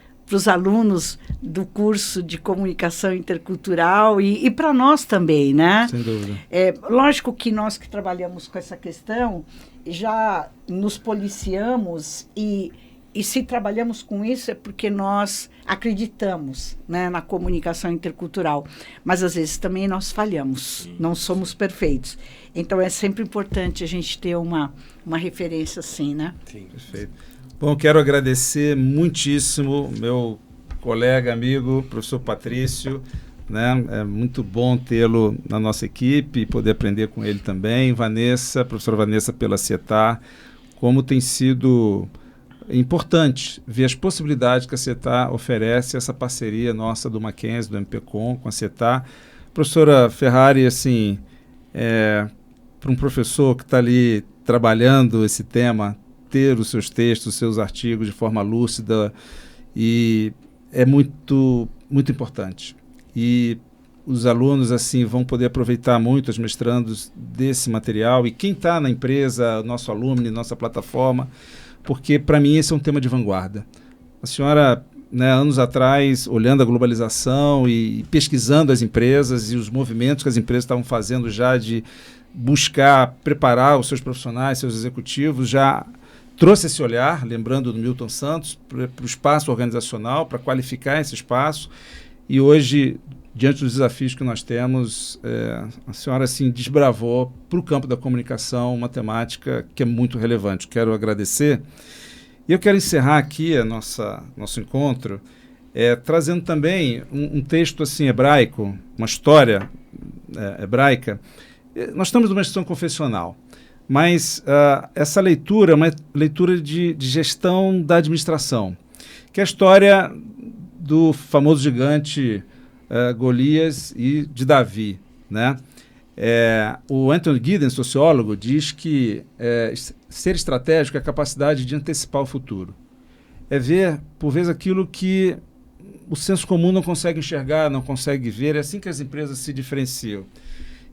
alunos do curso de comunicação intercultural e para nós também, né? Sem dúvida. Lógico que nós que trabalhamos com essa questão já nos policiamos e se trabalhamos com isso é porque nós acreditamos, né, na comunicação intercultural. Mas, às vezes, também nós falhamos, não somos perfeitos. Então, é sempre importante a gente ter uma referência assim, né? Sim. Perfeito. Bom, quero agradecer muitíssimo meu colega, amigo, professor Patrício, né? É muito bom tê-lo na nossa equipe e poder aprender com ele também. Vanessa, professora Vanessa pela CETAR, como tem sido importante ver as possibilidades que a CETAR oferece, essa parceria nossa do Mackenzie, do MPCom, com a CETAR. Professora Ferrari, assim, para um professor que está ali trabalhando esse tema, ter os seus textos, os seus artigos de forma lúcida, e é muito, muito importante. E os alunos assim vão poder aproveitar muito, os mestrandos, desse material, e quem está na empresa, nosso aluno, nossa plataforma, porque para mim esse é um tema de vanguarda. A senhora, né, anos atrás, olhando a globalização e pesquisando as empresas e os movimentos que as empresas estavam fazendo já de buscar preparar os seus profissionais, seus executivos, já trouxe esse olhar, lembrando do Milton Santos, para o espaço organizacional, para qualificar esse espaço. E hoje, diante dos desafios que nós temos, a senhora assim, desbravou para o campo da comunicação uma temática que é muito relevante. Quero agradecer. E eu quero encerrar aqui nosso encontro trazendo também um texto assim, hebraico, uma história hebraica. Nós estamos numa instituição confessional, mas essa leitura é uma leitura de gestão da administração, que é a história do famoso gigante Golias e de Davi, né? O Anthony Giddens, sociólogo, diz que ser estratégico é a capacidade de antecipar o futuro. É ver, por vezes, aquilo que o senso comum não consegue enxergar, não consegue ver. É assim que as empresas se diferenciam.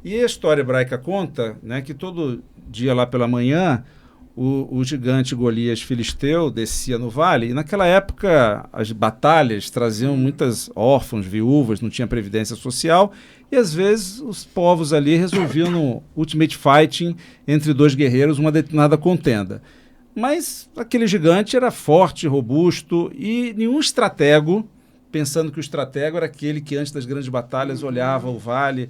E a história hebraica conta, né, que todo dia lá pela manhã o gigante Golias filisteu descia no vale, e naquela época as batalhas traziam muitas órfãos, viúvas, não tinha previdência social, e às vezes os povos ali resolviam no ultimate fighting entre dois guerreiros uma determinada contenda. Mas aquele gigante era forte, robusto, e nenhum estratego, pensando que o estratego era aquele que antes das grandes batalhas olhava o vale,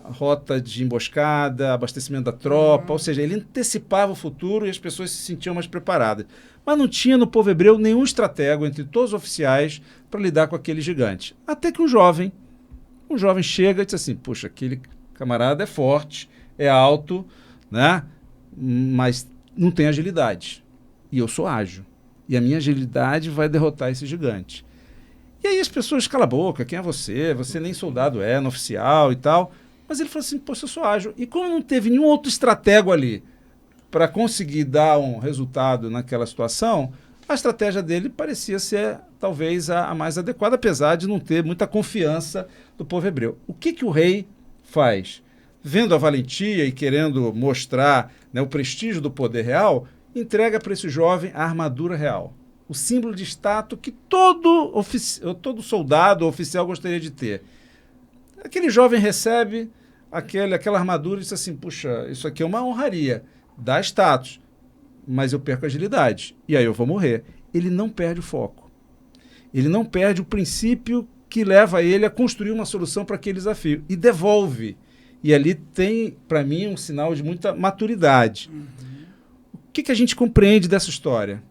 rota de emboscada, abastecimento da tropa, ou seja, ele antecipava o futuro e as pessoas se sentiam mais preparadas. Mas não tinha no povo hebreu nenhum estratego entre todos os oficiais para lidar com aquele gigante. Até que um jovem chega e diz assim, puxa, aquele camarada é forte, é alto, né? Mas não tem agilidade. E eu sou ágil. E a minha agilidade vai derrotar esse gigante. E aí as pessoas calam a boca, quem é você? Você nem soldado não oficial e tal. Mas ele falou assim, poxa, eu sou ágil. E como não teve nenhum outro estratego ali para conseguir dar um resultado naquela situação, a estratégia dele parecia ser talvez a mais adequada, apesar de não ter muita confiança do povo hebreu. O que o rei faz? Vendo a valentia e querendo mostrar, né, o prestígio do poder real, entrega para esse jovem a armadura real. O símbolo de status que todo soldado ou oficial gostaria de ter. Aquele jovem recebe aquela armadura e diz assim, puxa, isso aqui é uma honraria, dá status, mas eu perco a agilidade, e aí eu vou morrer. Ele não perde o foco. Ele não perde o princípio que leva ele a construir uma solução para aquele desafio, e devolve. E ali tem, para mim, um sinal de muita maturidade. O que a gente compreende dessa história?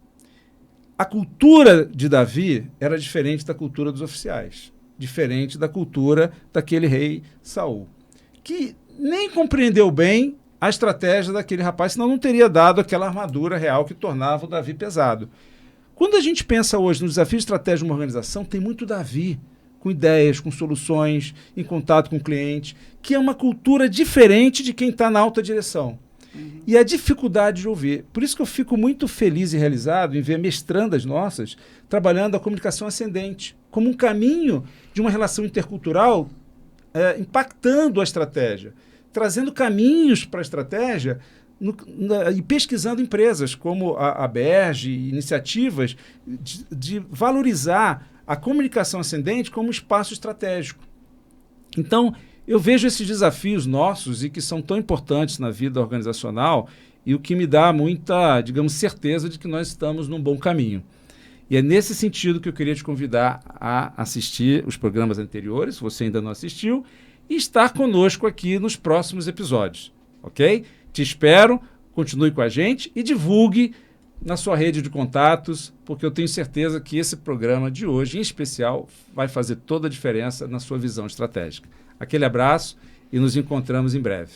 A cultura de Davi era diferente da cultura dos oficiais, diferente da cultura daquele rei Saul, que nem compreendeu bem a estratégia daquele rapaz, senão não teria dado aquela armadura real que tornava o Davi pesado. Quando a gente pensa hoje no desafio de estratégia de uma organização, tem muito Davi, com ideias, com soluções, em contato com o cliente, que é uma cultura diferente de quem está na alta direção. E a dificuldade de ouvir. Por isso que eu fico muito feliz e realizado em ver mestrandas nossas trabalhando a comunicação ascendente como um caminho de uma relação intercultural impactando a estratégia, trazendo caminhos para a estratégia e pesquisando empresas como a Berge, iniciativas de valorizar a comunicação ascendente como espaço estratégico. Então, eu vejo esses desafios nossos e que são tão importantes na vida organizacional e o que me dá muita, digamos, certeza de que nós estamos num bom caminho. E é nesse sentido que eu queria te convidar a assistir os programas anteriores, se você ainda não assistiu, e estar conosco aqui nos próximos episódios, ok? Te espero, continue com a gente e divulgue na sua rede de contatos, porque eu tenho certeza que esse programa de hoje, em especial, vai fazer toda a diferença na sua visão estratégica. Aquele abraço e nos encontramos em breve.